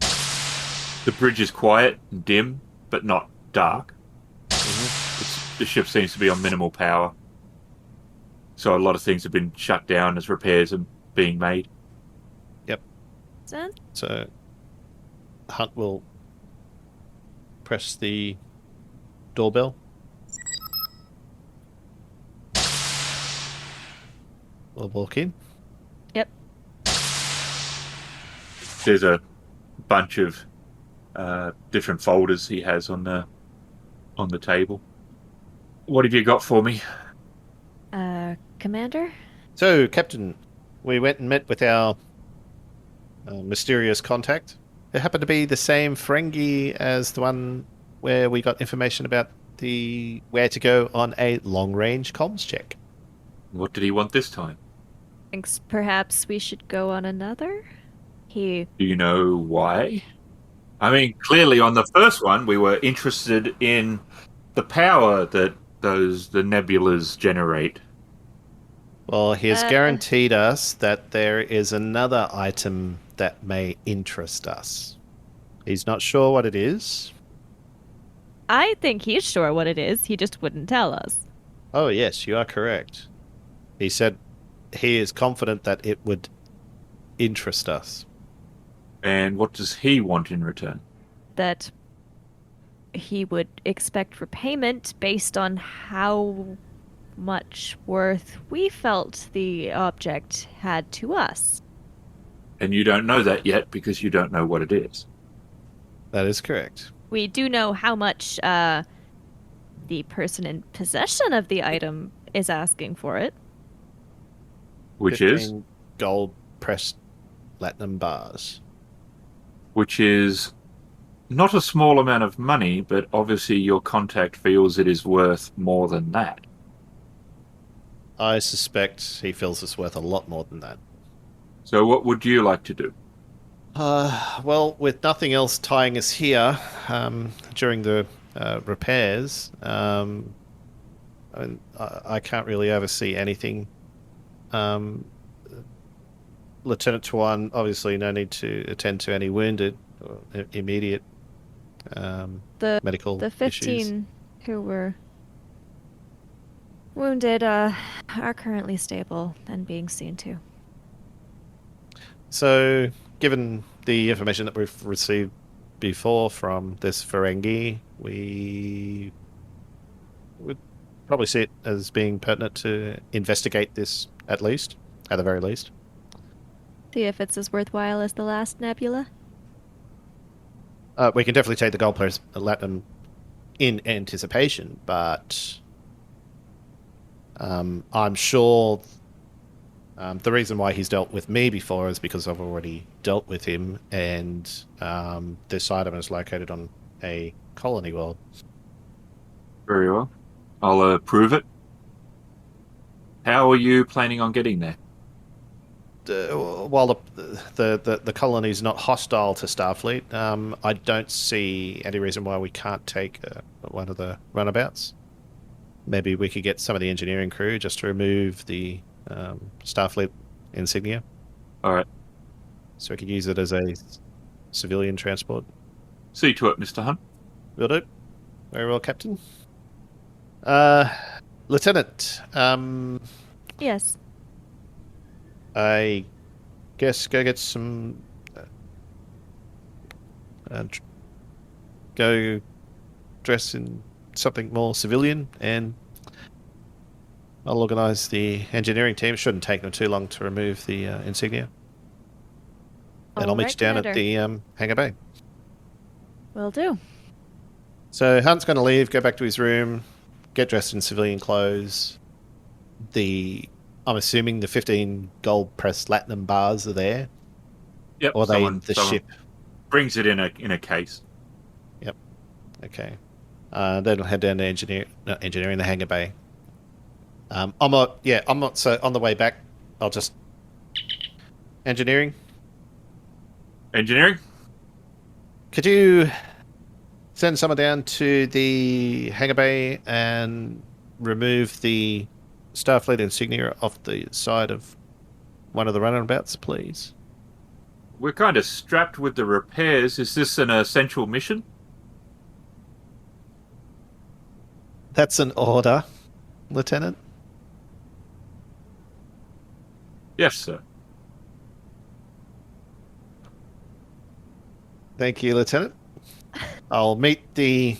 [SPEAKER 4] The bridge is quiet and dim, but not dark. The ship seems to be on minimal power. So a lot of things have been shut down as repairs are being made.
[SPEAKER 3] Yep.
[SPEAKER 2] Sense?
[SPEAKER 3] So Hunt will press the doorbell. We'll walk in.
[SPEAKER 2] Yep.
[SPEAKER 4] There's a bunch of different folders he has on the table. What have you got for me?
[SPEAKER 2] Commander?
[SPEAKER 3] So, Captain, we went and met with our mysterious contact. It happened to be the same Ferengi as the one where we got information about the where to go on a long-range comms check.
[SPEAKER 4] What did he want this time?
[SPEAKER 2] Thinks perhaps we should go on another? He
[SPEAKER 4] Do you know why? I mean, clearly on the first one, we were interested in the power that the nebulas generate.
[SPEAKER 3] Well, he has
[SPEAKER 2] Uh,
[SPEAKER 3] guaranteed us that there is another item that may interest us. He's not sure what it is.
[SPEAKER 2] I think he's sure what it is. He just wouldn't tell us.
[SPEAKER 3] Oh, yes, you are correct. He said he is confident that it would interest us.
[SPEAKER 4] And what does he want in return?
[SPEAKER 2] That he would expect repayment based on how much worth we felt the object had to us.
[SPEAKER 4] And you don't know that yet because you don't know what it is.
[SPEAKER 3] That is correct.
[SPEAKER 2] We do know how much the person in possession of the item is asking for it.
[SPEAKER 4] Which is?
[SPEAKER 3] 15 gold pressed platinum bars.
[SPEAKER 4] Which is not a small amount of money, but obviously your contact feels it is worth more than that.
[SPEAKER 3] I suspect he feels it's worth a lot more than that.
[SPEAKER 4] So what would you like to do?
[SPEAKER 3] Well, with nothing else tying us here during the repairs, I can't really oversee anything. Lieutenant Tuan, obviously no need to attend to any wounded or immediate medical
[SPEAKER 2] The 15
[SPEAKER 3] issues.
[SPEAKER 2] who were wounded are currently stable and being seen to.
[SPEAKER 3] So, given the information that we've received before from this Ferengi, we would probably see it as being pertinent to investigate this at the very least.
[SPEAKER 2] See if it's as worthwhile as the last nebula.
[SPEAKER 3] We can definitely take the gold players Latinum in anticipation, but I'm sure the reason why he's dealt with me before is because I've already dealt with him, and this item is located on a colony world.
[SPEAKER 4] Very well. I'll approve it. How are you planning on getting there?
[SPEAKER 3] While the colony is not hostile to Starfleet, I don't see any reason why we can't take one of the runabouts. Maybe we could get some of the engineering crew just to remove the Starfleet insignia.
[SPEAKER 4] All right.
[SPEAKER 3] So we could use it as a civilian transport.
[SPEAKER 4] See to it, Mr. Hunt.
[SPEAKER 3] Will do. Very well, Captain. Lieutenant,
[SPEAKER 2] Yes.
[SPEAKER 3] I guess go get some... go dress in something more civilian, and I'll organise the engineering team. It shouldn't take them too long to remove the insignia. And I'll meet you down at the hangar bay.
[SPEAKER 2] Will do.
[SPEAKER 3] So Hunt's going to leave, go back to his room, get dressed in civilian clothes. I'm assuming the 15 gold pressed latinum bars are there.
[SPEAKER 4] Yep.
[SPEAKER 3] Or are they in the ship?
[SPEAKER 4] Brings it in a case.
[SPEAKER 3] Yep. Okay. Then I'll head down to the hangar bay. I'm not. So on the way back, I'll just engineering.
[SPEAKER 4] Engineering?
[SPEAKER 3] Could you send someone down to the hangar bay and remove the Starfleet insignia off the side of one of the runabouts, please?
[SPEAKER 4] We're kind of strapped with the repairs. Is this an essential mission?
[SPEAKER 3] That's an order, Lieutenant.
[SPEAKER 4] Yes, sir.
[SPEAKER 3] Thank you, Lieutenant. I'll meet the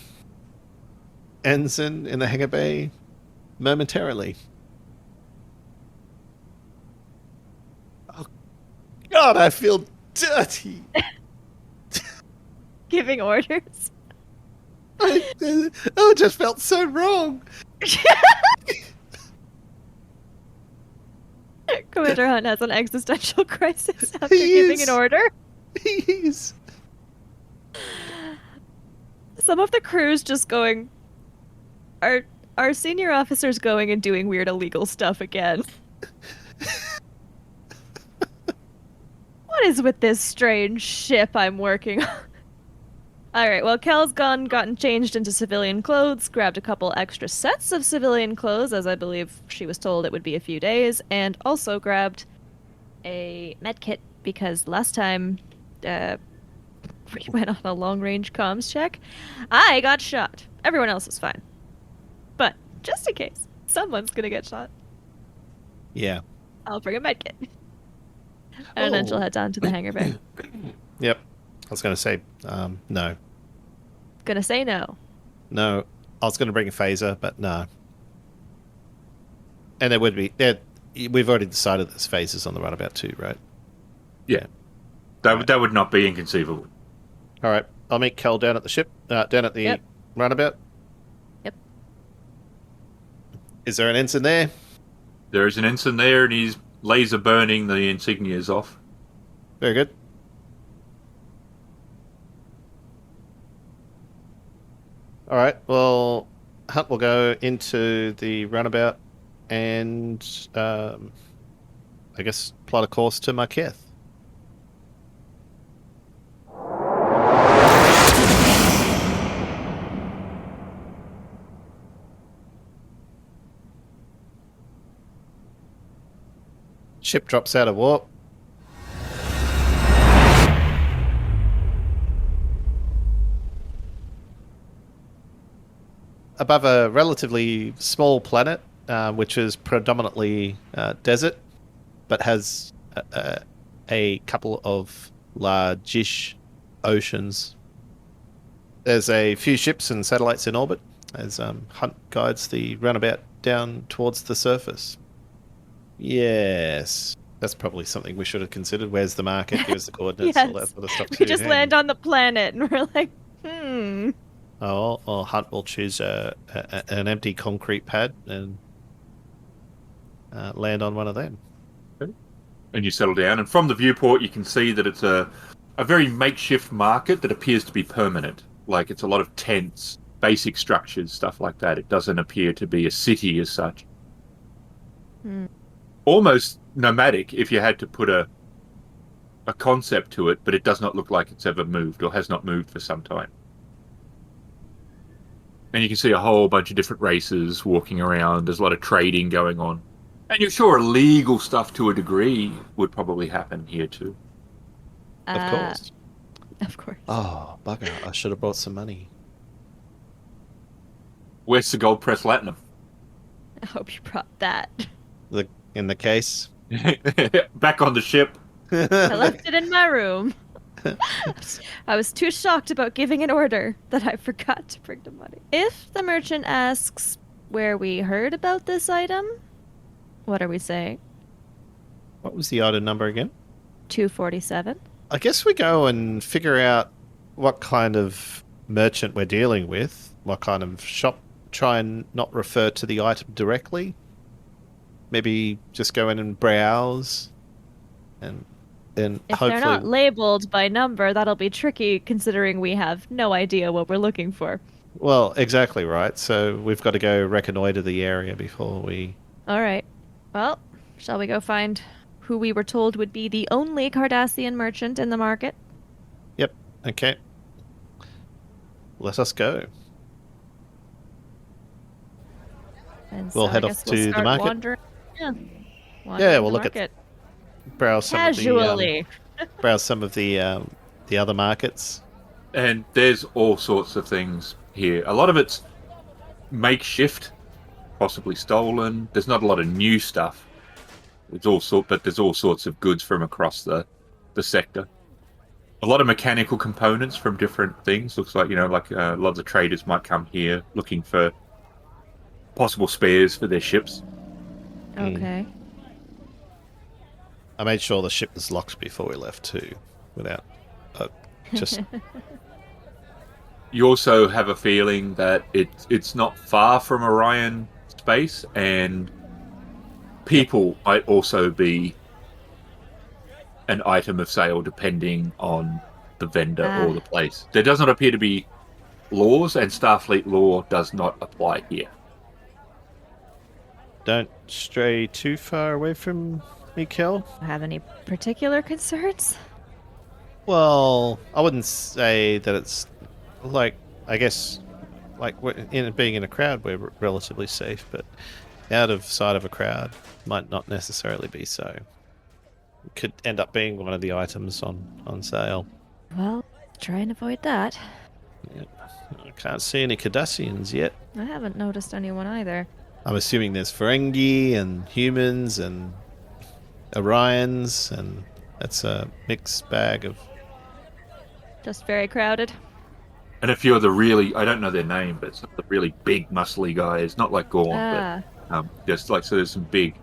[SPEAKER 3] ensign in the hangar bay momentarily. Oh, God, I feel dirty.
[SPEAKER 2] Giving orders.
[SPEAKER 3] It just felt so wrong.
[SPEAKER 2] Commander Hunt has an existential crisis after
[SPEAKER 3] He
[SPEAKER 2] giving
[SPEAKER 3] is.
[SPEAKER 2] an order.
[SPEAKER 3] Please.
[SPEAKER 2] Some of the crew's just going. Our senior officers going and doing weird illegal stuff again. What is with this strange ship I'm working on? Alright, well, Kelle's gotten changed into civilian clothes, grabbed a couple extra sets of civilian clothes, as I believe she was told it would be a few days, and also grabbed a medkit, because last time we went on a long-range comms check, I got shot. Everyone else is fine. But, just in case, someone's gonna get shot,
[SPEAKER 3] Yeah.
[SPEAKER 2] I'll bring a medkit. And then she'll head down to the hangar bay.
[SPEAKER 3] Yep. I was going to say, no.
[SPEAKER 2] Gonna say no.
[SPEAKER 3] No. I was going to bring a phaser, but no. And there would be... We've already decided there's phasers on the runabout too, right?
[SPEAKER 4] Yeah. That would not be inconceivable.
[SPEAKER 3] All right. I'll meet Kelle down at the ship, down at the
[SPEAKER 2] Yep.
[SPEAKER 3] runabout.
[SPEAKER 2] Yep.
[SPEAKER 3] Is there an ensign there?
[SPEAKER 4] There is an ensign there, and he's laser burning the insignias off.
[SPEAKER 3] Very good. All right. Well, Hunt will go into the runabout and, I guess, plot a course to Marketh. Ship drops out of warp. Above a relatively small planet, which is predominantly desert, but has a couple of largish oceans. There's a few ships and satellites in orbit as Hunt guides the runabout down towards the surface. Yes, that's probably something we should have considered. Where's the market? Give us the coordinates, all that
[SPEAKER 2] Yes.
[SPEAKER 3] sort of stuff.
[SPEAKER 2] We
[SPEAKER 3] too.
[SPEAKER 2] just
[SPEAKER 3] Hang
[SPEAKER 2] land
[SPEAKER 3] on.
[SPEAKER 2] on the planet and we're like, hmm.
[SPEAKER 3] Oh, well, Hunt will choose an empty concrete pad and land on one of them.
[SPEAKER 4] And you settle down, and from the viewport you can see that it's a very makeshift market that appears to be permanent. Like, it's a lot of tents, basic structures, stuff like that. It doesn't appear to be a city as such.
[SPEAKER 2] Hmm.
[SPEAKER 4] Almost nomadic if you had to put a concept to it, but it does not look like it's ever moved or has not moved for some time. And you can see a whole bunch of different races walking around. There's a lot of trading going on. And you're sure illegal stuff to a degree would probably happen here too.
[SPEAKER 3] Of course.
[SPEAKER 2] Of course.
[SPEAKER 3] Oh, bugger. I should have brought some money.
[SPEAKER 4] Where's the gold press latinum?
[SPEAKER 2] I hope you brought that.
[SPEAKER 3] In the case.
[SPEAKER 4] Back on the ship.
[SPEAKER 2] I left it in my room. I was too shocked about giving an order that I forgot to bring the money. If the merchant asks where we heard about this item, what are we saying?
[SPEAKER 3] What was the item number again?
[SPEAKER 2] 247.
[SPEAKER 3] I guess we go and figure out what kind of merchant we're dealing with, what kind of shop. Try and not refer to the item directly. Maybe just go in and browse, and then
[SPEAKER 2] If
[SPEAKER 3] hopefully...
[SPEAKER 2] they're not labeled by number, that'll be tricky considering we have no idea what we're looking for.
[SPEAKER 3] Well, exactly right. So we've got to go reconnoiter the area before we...
[SPEAKER 2] All right. Well, shall we go find who we were told would be the only Cardassian merchant in the market?
[SPEAKER 3] Yep. Okay. Let us go.
[SPEAKER 2] And
[SPEAKER 3] We'll
[SPEAKER 2] so
[SPEAKER 3] head
[SPEAKER 2] I
[SPEAKER 3] off
[SPEAKER 2] guess we'll
[SPEAKER 3] to the
[SPEAKER 2] start
[SPEAKER 3] market.
[SPEAKER 2] Wandering. Yeah.
[SPEAKER 3] Yeah, we'll
[SPEAKER 2] the
[SPEAKER 3] look at-
[SPEAKER 2] market.
[SPEAKER 3] browse
[SPEAKER 2] Casually.
[SPEAKER 3] some of the other markets.
[SPEAKER 4] And there's all sorts of things here. A lot of it's makeshift, possibly stolen. There's not a lot of new stuff. But there's all sorts of goods from across the sector. A lot of mechanical components from different things. Looks like, a lot of the traders might come here looking for possible spares for their ships.
[SPEAKER 2] Okay.
[SPEAKER 3] I made sure the ship was locked before we left too, without just.
[SPEAKER 4] You also have a feeling that it's not far from Orion space, and people might also be an item of sale depending on the vendor or the place. There does not appear to be laws, and Starfleet law does not apply here.
[SPEAKER 3] Don't stray too far away from me, Kel.
[SPEAKER 2] Have any particular concerns?
[SPEAKER 3] Well, I wouldn't say that it's like, I guess, like being in a crowd, we're relatively safe, but out of sight of a crowd might not necessarily be so. It could end up being one of the items on sale.
[SPEAKER 2] Well, try and avoid that.
[SPEAKER 3] Yep. I can't see any Cardassians yet.
[SPEAKER 2] I haven't noticed anyone either.
[SPEAKER 3] I'm assuming there's Ferengi and humans and Orions, and that's a mixed bag of...
[SPEAKER 2] Just very crowded.
[SPEAKER 4] And a few of the really, I don't know their name, but some of the really big, muscly guys, not like Gorn, but just like, so there's some big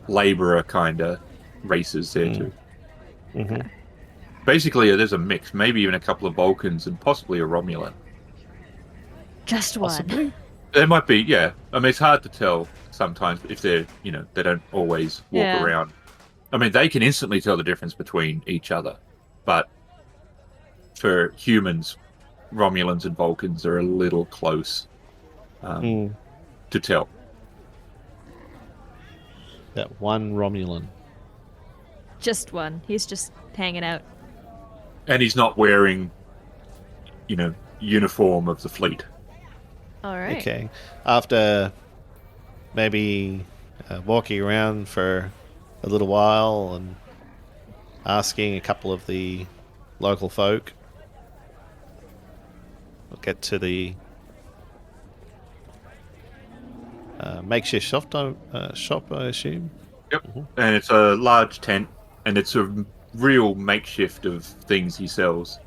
[SPEAKER 4] laborer kind of races there too.
[SPEAKER 3] Mm-hmm.
[SPEAKER 4] Basically, there's a mix, maybe even a couple of Vulcans and possibly a Romulan.
[SPEAKER 2] Just one.
[SPEAKER 3] Possibly.
[SPEAKER 4] There might be, yeah. I mean, it's hard to tell sometimes if they're, they don't always walk around. I mean, they can instantly tell the difference between each other, but for humans, Romulans and Vulcans are a little close to tell.
[SPEAKER 3] That one Romulan.
[SPEAKER 2] Just one. He's just hanging out.
[SPEAKER 4] And he's not wearing, uniform of the fleet.
[SPEAKER 2] All right.
[SPEAKER 3] Okay. After maybe walking around for a little while and asking a couple of the local folk, we'll get to the makeshift shop, I assume.
[SPEAKER 4] Yep. Mm-hmm. And it's a large tent, and it's a real makeshift of things he sells.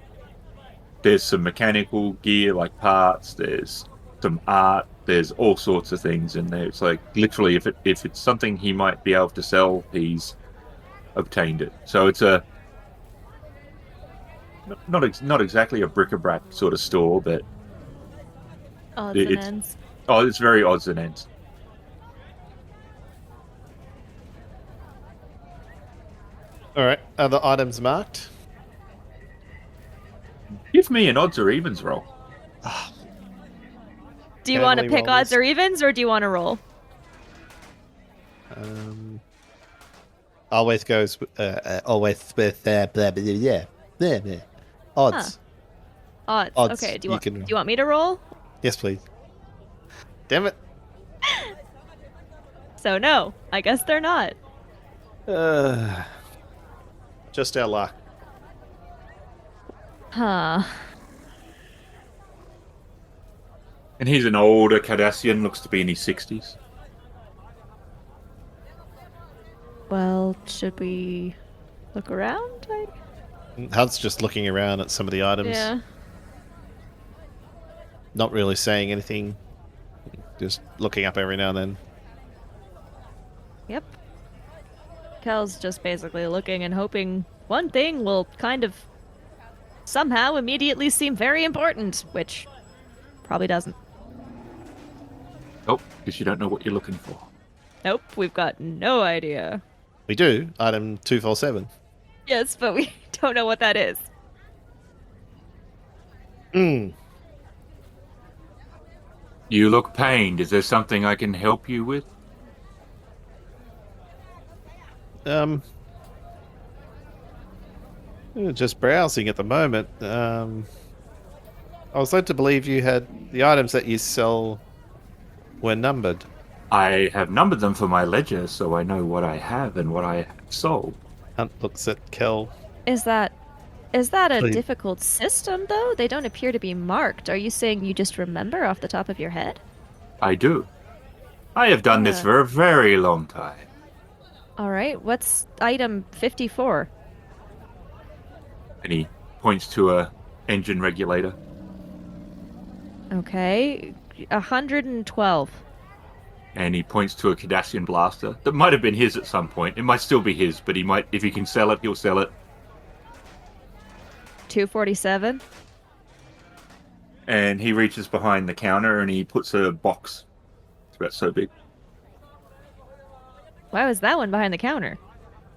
[SPEAKER 4] There's some mechanical gear like parts, there's some art, there's all sorts of things in there. It's like literally if it's something he might be able to sell, he's obtained it. So it's a not exactly a bric-a-brac sort of store, but
[SPEAKER 2] Odds and ends.
[SPEAKER 4] Oh, it's very odds and ends.
[SPEAKER 3] All right. Are the items marked?
[SPEAKER 4] Give me an odds or evens roll.
[SPEAKER 2] Do you want to
[SPEAKER 3] Family
[SPEAKER 2] pick
[SPEAKER 3] roll
[SPEAKER 2] odds
[SPEAKER 3] this.
[SPEAKER 2] or evens, or do you want to roll?
[SPEAKER 3] Always goes. Always with blah, blah, blah. Odds.
[SPEAKER 2] Odds.
[SPEAKER 3] Odds.
[SPEAKER 2] Okay. Do
[SPEAKER 3] You
[SPEAKER 2] you
[SPEAKER 3] can-
[SPEAKER 2] want me to roll?
[SPEAKER 3] Yes, please. Damn it.
[SPEAKER 2] So no, I guess they're not.
[SPEAKER 3] Just our luck.
[SPEAKER 2] Huh.
[SPEAKER 4] And he's an older Cardassian, looks to be in his 60s.
[SPEAKER 2] Well, should we look around?
[SPEAKER 3] Hunt's just looking around at some of the items.
[SPEAKER 2] Yeah.
[SPEAKER 3] Not really saying anything. Just looking up every now and then.
[SPEAKER 2] Yep. Kel's just basically looking and hoping one thing will kind of somehow immediately seem very important, which probably doesn't.
[SPEAKER 4] Oh, because you don't know what you're looking for.
[SPEAKER 2] Nope, we've got no idea.
[SPEAKER 3] We do. Item 247.
[SPEAKER 2] Yes, but we don't know what that is.
[SPEAKER 4] You look pained. Is there something I can help you with?
[SPEAKER 3] Just browsing at the moment. I was led to believe you had the items that you sell were numbered.
[SPEAKER 4] I have numbered them for my ledger, so I know what I have and what I have sold.
[SPEAKER 3] Hunt looks at Kel.
[SPEAKER 2] Is that a
[SPEAKER 3] Please.
[SPEAKER 2] difficult system though? They don't appear to be marked. Are you saying you just remember off the top of your head?
[SPEAKER 4] I do. I have done this
[SPEAKER 2] Yeah.
[SPEAKER 4] for a very long time.
[SPEAKER 2] All right. What's item 54?
[SPEAKER 4] And he points to a engine regulator.
[SPEAKER 2] Okay. 112.
[SPEAKER 4] And he points to a Cardassian blaster that might have been his at some point. It might still be his, but he might, if he can sell it, he'll sell it.
[SPEAKER 2] 247.
[SPEAKER 4] And he reaches behind the counter and he puts a box. It's about so big.
[SPEAKER 2] Why was that one behind the counter?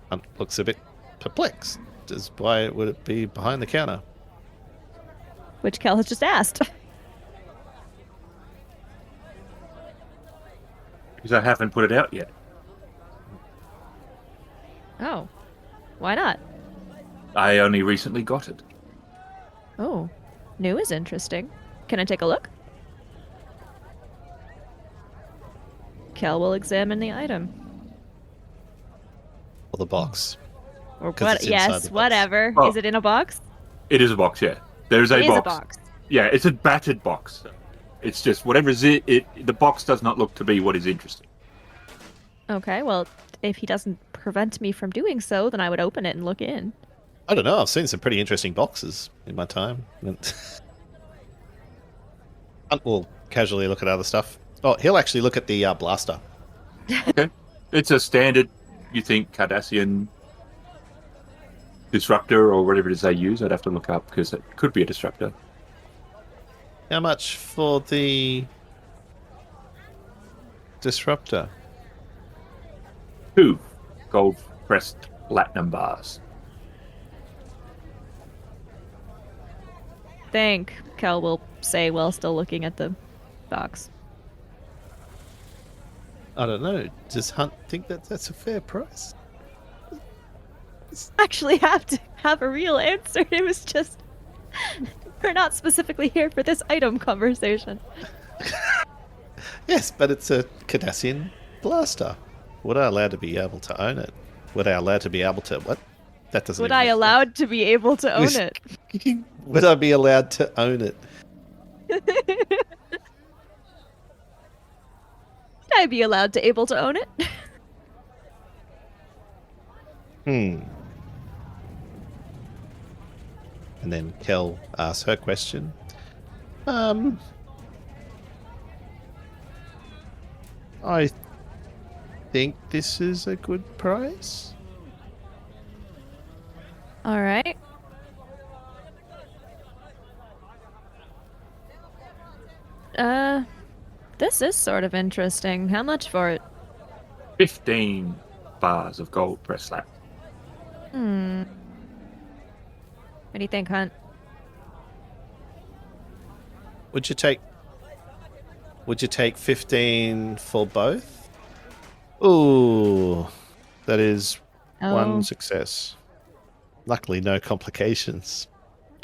[SPEAKER 3] Hunt looks a bit perplexed. Just why would it be behind the counter?
[SPEAKER 2] Which Kel has just asked.
[SPEAKER 4] Because I haven't put it out yet.
[SPEAKER 2] Oh. Why not?
[SPEAKER 4] I only recently got it.
[SPEAKER 2] Oh. New is interesting. Can I take a look? Kel will examine the item.
[SPEAKER 3] Or the box?
[SPEAKER 2] Or
[SPEAKER 3] 'Cause
[SPEAKER 2] what?
[SPEAKER 3] it's inside the
[SPEAKER 2] Yes,
[SPEAKER 3] box.
[SPEAKER 2] whatever.
[SPEAKER 4] Oh.
[SPEAKER 2] Is it in a box?
[SPEAKER 4] It is a box, yeah. There's a
[SPEAKER 2] It is
[SPEAKER 4] box.
[SPEAKER 2] a box.
[SPEAKER 4] Yeah, it's a battered box. It's just whatever is it. The box does not look to be what is interesting.
[SPEAKER 2] Okay, well, if he doesn't prevent me from doing so, then I would open it and look in.
[SPEAKER 3] I don't know. I've seen some pretty interesting boxes in my time. Hunt will casually look at other stuff. Oh, he'll actually look at the blaster.
[SPEAKER 4] Okay. It's a standard, you think, Cardassian disruptor or whatever it is they use. I'd have to look up because it could be a disruptor.
[SPEAKER 3] How much for the disruptor?
[SPEAKER 4] 2 gold-pressed platinum bars.
[SPEAKER 2] Think, Kel will say while still looking at the box.
[SPEAKER 3] I don't know. Does Hunt think that that's a fair price?
[SPEAKER 2] Actually have to have a real answer. It was just... We're not specifically here for this item conversation.
[SPEAKER 3] Yes, but it's a Cardassian blaster. Would I allowed to be able to own it? Would I allowed to be able to... What? That doesn't
[SPEAKER 2] Would
[SPEAKER 3] even
[SPEAKER 2] I
[SPEAKER 3] make
[SPEAKER 2] allowed to be able to own it?
[SPEAKER 3] sense. Would I be allowed to own it?
[SPEAKER 2] Would I be allowed to able to own it?
[SPEAKER 3] And then Kel asks her question. I think this is a good price.
[SPEAKER 2] All right. This is sort of interesting. How much for it?
[SPEAKER 4] 15 bars of gold press slab.
[SPEAKER 2] What do you think, Hunt?
[SPEAKER 3] Would you take 15 for both? Ooh, that is
[SPEAKER 2] Oh.
[SPEAKER 3] one success. Luckily, no complications.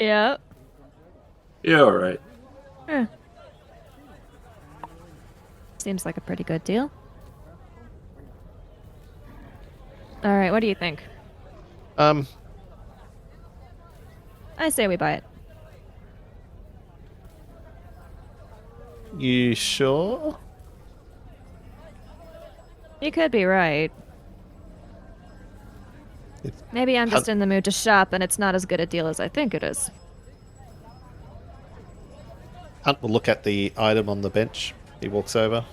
[SPEAKER 2] Yeah.
[SPEAKER 4] Yeah, all right.
[SPEAKER 2] Eh. Seems like a pretty good deal. All right, what do you think? I say we buy it.
[SPEAKER 3] You sure?
[SPEAKER 2] You could be right.
[SPEAKER 3] It's-
[SPEAKER 2] Maybe I'm just in the mood to shop and it's not as good a deal as I think it is.
[SPEAKER 3] Hunt will look at the item on the bench. He walks over.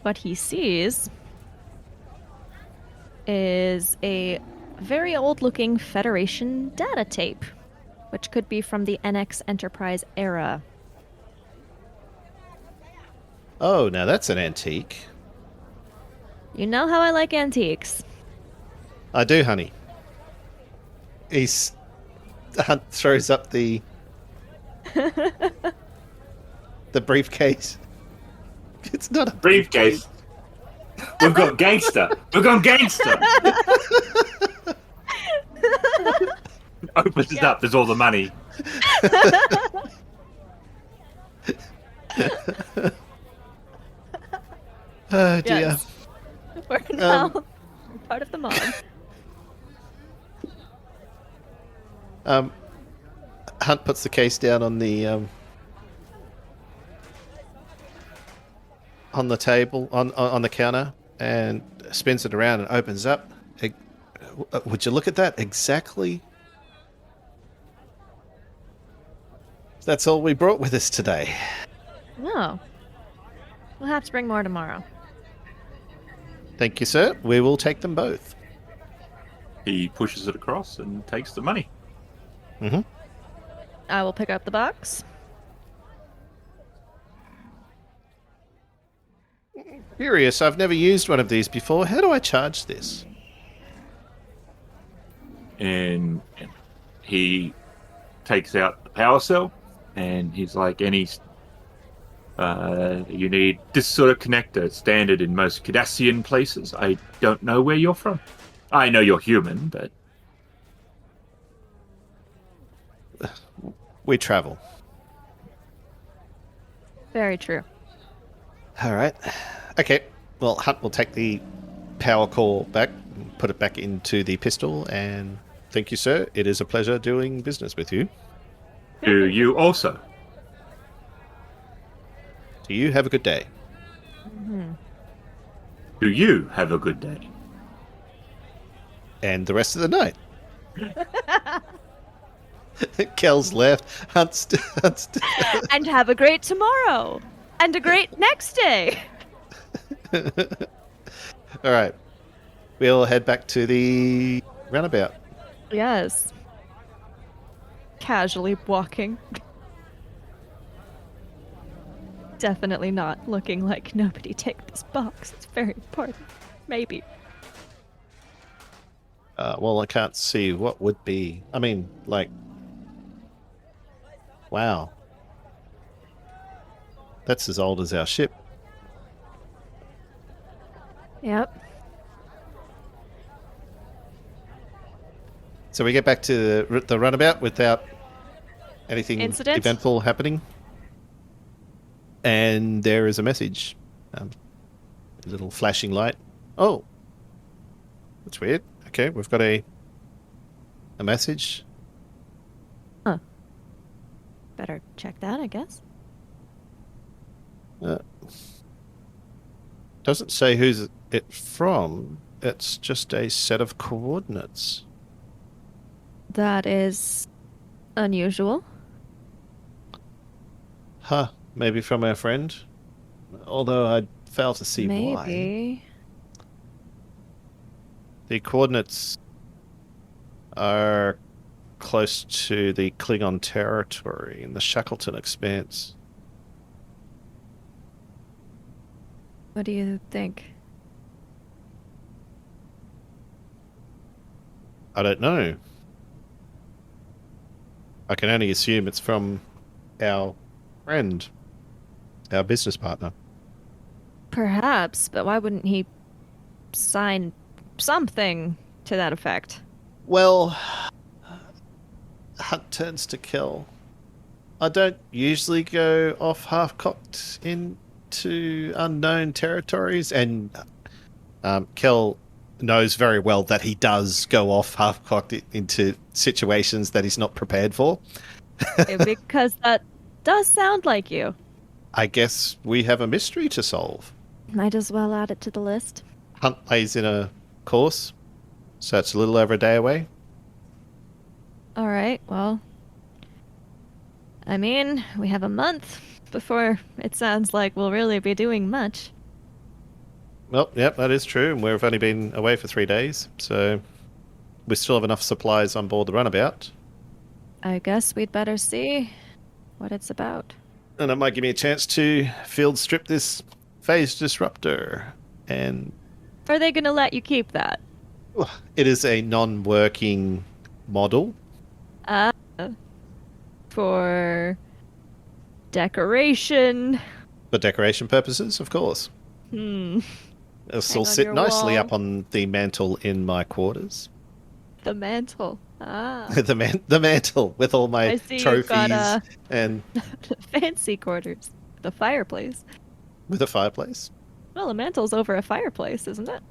[SPEAKER 2] What he sees is a very old-looking Federation data tape, which could be from the NX Enterprise era.
[SPEAKER 3] Oh, now that's an antique.
[SPEAKER 2] You know how I like antiques.
[SPEAKER 3] I do, honey. Hunt throws up the briefcase. It's not a
[SPEAKER 4] Briefcase. We've got gangster. We've gone gangster. Opens it up. There's all the money.
[SPEAKER 3] Oh dear.
[SPEAKER 2] Yes. We're now we're part of the mob.
[SPEAKER 3] Hunt puts the case down on the table on the counter and spins it around and opens up. Would you look at that? Exactly. That's all we brought with us today.
[SPEAKER 2] No. We'll have to bring more tomorrow.
[SPEAKER 3] Thank you, sir. We will take them both.
[SPEAKER 4] He pushes it across and takes the money.
[SPEAKER 3] Mm-hmm.
[SPEAKER 2] I will pick up the box.
[SPEAKER 3] Curious, I've never used one of these before. How do I charge this?
[SPEAKER 4] And he takes out the power cell, and he's like, you need this sort of connector, standard in most Cardassian places. I don't know where you're from. I know you're human, but...
[SPEAKER 3] We travel.
[SPEAKER 2] Very true.
[SPEAKER 3] All right. Okay. Well, Hunt will take the power core back, put it back into the pistol, and thank you, sir. It is a pleasure doing business with you.
[SPEAKER 4] Do you also?
[SPEAKER 3] Do you have a good day?
[SPEAKER 2] Mm-hmm.
[SPEAKER 4] Do you have a good day?
[SPEAKER 3] And the rest of the night. Kel's left. Hunt's
[SPEAKER 2] And have a great tomorrow. And a great next day.
[SPEAKER 3] All right. We'll head back to the roundabout.
[SPEAKER 2] Yes. Casually walking. Definitely not looking like nobody take this box. It's very important. Maybe.
[SPEAKER 3] Well, I can't see what would be. I mean, like... Wow. That's as old as our ship.
[SPEAKER 2] Yep.
[SPEAKER 3] So we get back to the runabout without anything
[SPEAKER 2] Incident?
[SPEAKER 3] eventful happening. And there is a message. A little flashing light. Oh. That's weird. Okay, we've got a message.
[SPEAKER 2] Huh. Better check that, I guess.
[SPEAKER 3] Doesn't say who's it from. It's just a set of coordinates.
[SPEAKER 2] That is unusual.
[SPEAKER 3] Huh. Maybe from our friend. Although I'd fail to see why.
[SPEAKER 2] Maybe.
[SPEAKER 3] The coordinates are close to the Klingon territory in the Shackleton Expanse.
[SPEAKER 2] What do you think?
[SPEAKER 3] I don't know. I can only assume it's from our friend, our business partner.
[SPEAKER 2] Perhaps, but why wouldn't he sign something to that effect?
[SPEAKER 3] Well, Hunt turns to Kelle. I don't usually go off half-cocked into unknown territories, and Kelle knows very well that he does go off half-cocked into situations that he's not prepared for.
[SPEAKER 2] Because that does sound like you.
[SPEAKER 3] I guess we have a mystery to solve.
[SPEAKER 2] Might as well add it to the list.
[SPEAKER 3] Hunt lays in a course, so it's a little over a day away.
[SPEAKER 2] All right, well, I mean, we have a month before it sounds like we'll really be doing much.
[SPEAKER 3] Well, yep, that is true, and we've only been away for 3 days, so we still have enough supplies on board the runabout.
[SPEAKER 2] I guess we'd better see what it's about.
[SPEAKER 3] And it might give me a chance to field strip this phase disruptor. And
[SPEAKER 2] Are they going to let you keep that?
[SPEAKER 3] it is a non-working model.
[SPEAKER 2] For decoration.
[SPEAKER 3] For decoration purposes, of course.
[SPEAKER 2] It'll
[SPEAKER 3] This will sit
[SPEAKER 2] your
[SPEAKER 3] nicely
[SPEAKER 2] wall.
[SPEAKER 3] up on the mantle in my quarters.
[SPEAKER 2] The mantle. Ah.
[SPEAKER 3] the mantle with all
[SPEAKER 2] I
[SPEAKER 3] my
[SPEAKER 2] see you've
[SPEAKER 3] trophies
[SPEAKER 2] got,
[SPEAKER 3] and
[SPEAKER 2] fancy quarters. The fireplace.
[SPEAKER 3] with a fireplace.
[SPEAKER 2] Well, a mantle's over a fireplace, isn't it?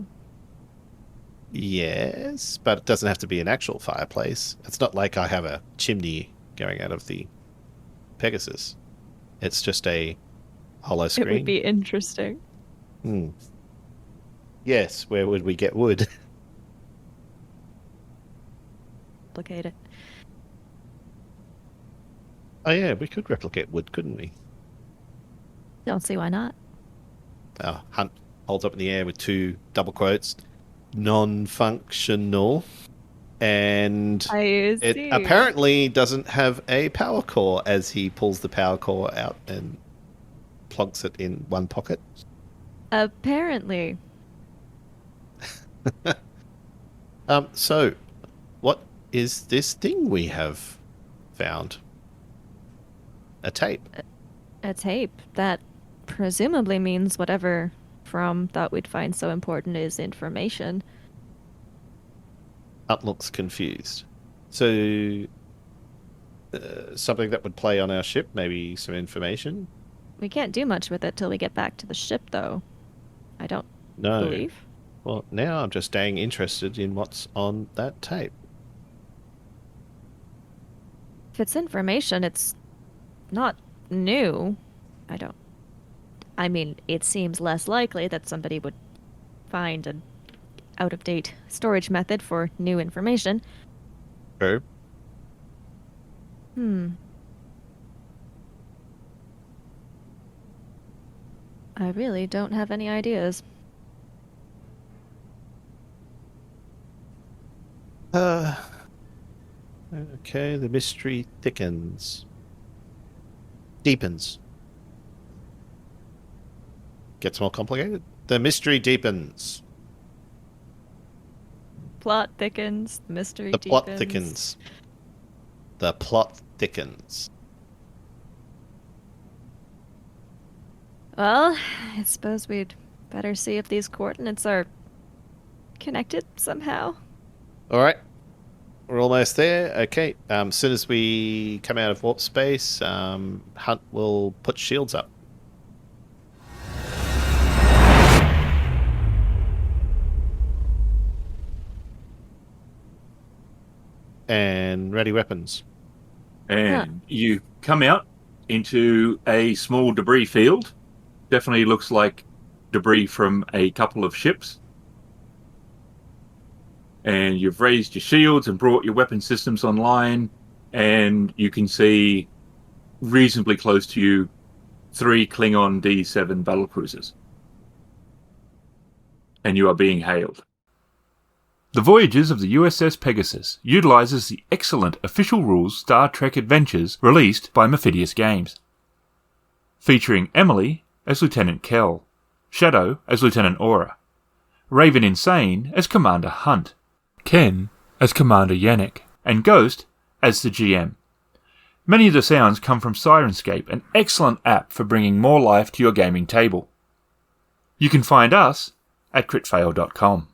[SPEAKER 3] Yes, but it doesn't have to be an actual fireplace. It's not like I have a chimney going out of the Pegasus. It's just a hollow screen.
[SPEAKER 2] It would be interesting.
[SPEAKER 3] Yes, where would we get wood?
[SPEAKER 2] Replicate it.
[SPEAKER 3] Oh yeah, we could replicate wood, couldn't we?
[SPEAKER 2] Don't see why not.
[SPEAKER 3] Hunt holds up in the air with 2 double quotes, non-functional, and
[SPEAKER 2] I
[SPEAKER 3] it
[SPEAKER 2] see.
[SPEAKER 3] apparently doesn't have a power core as he pulls the power core out and plonks it in one pocket.
[SPEAKER 2] Apparently.
[SPEAKER 3] So, what is this thing we have found? A tape.
[SPEAKER 2] A tape that presumably means whatever From thought we'd find so important is information.
[SPEAKER 3] Hunt looks confused. So, something that would play on our ship, maybe some information?
[SPEAKER 2] We can't do much with it till we get back to the ship, though. I don't
[SPEAKER 3] No.
[SPEAKER 2] believe.
[SPEAKER 3] Well, now I'm just dang interested in what's on that tape.
[SPEAKER 2] If it's information, it's not new. I mean, it seems less likely that somebody would find an out-of-date storage method for new information.
[SPEAKER 3] True.
[SPEAKER 2] I really don't have any ideas.
[SPEAKER 3] Okay, the mystery thickens. Deepens. Gets more complicated. The mystery deepens.
[SPEAKER 2] Plot thickens, mystery
[SPEAKER 3] The
[SPEAKER 2] deepens.
[SPEAKER 3] plot thickens. The plot thickens.
[SPEAKER 2] Well, I suppose we'd better see if these coordinates are connected somehow.
[SPEAKER 3] All right. We're almost there. Okay. As soon as we come out of warp space, Hunt will put shields up. And ready weapons.
[SPEAKER 4] And you come out into a small debris field. Definitely looks like debris from a couple of ships. And you've raised your shields and brought your weapon systems online. And you can see reasonably close to you 3 Klingon D7 battlecruisers. And you are being hailed. The Voyages of the U.S.S. Pegasus utilizes the excellent official rules Star Trek Adventures released by Mephidius Games. Featuring Emily as Lieutenant Kelle, Shadow as Lieutenant Aura, Raveninsane as Commander Hunt, Ken as Commander Yennek, and Ghost as the GM. Many of the sounds come from Syrinscape, an excellent app for bringing more life to your gaming table. You can find us at critfail.com.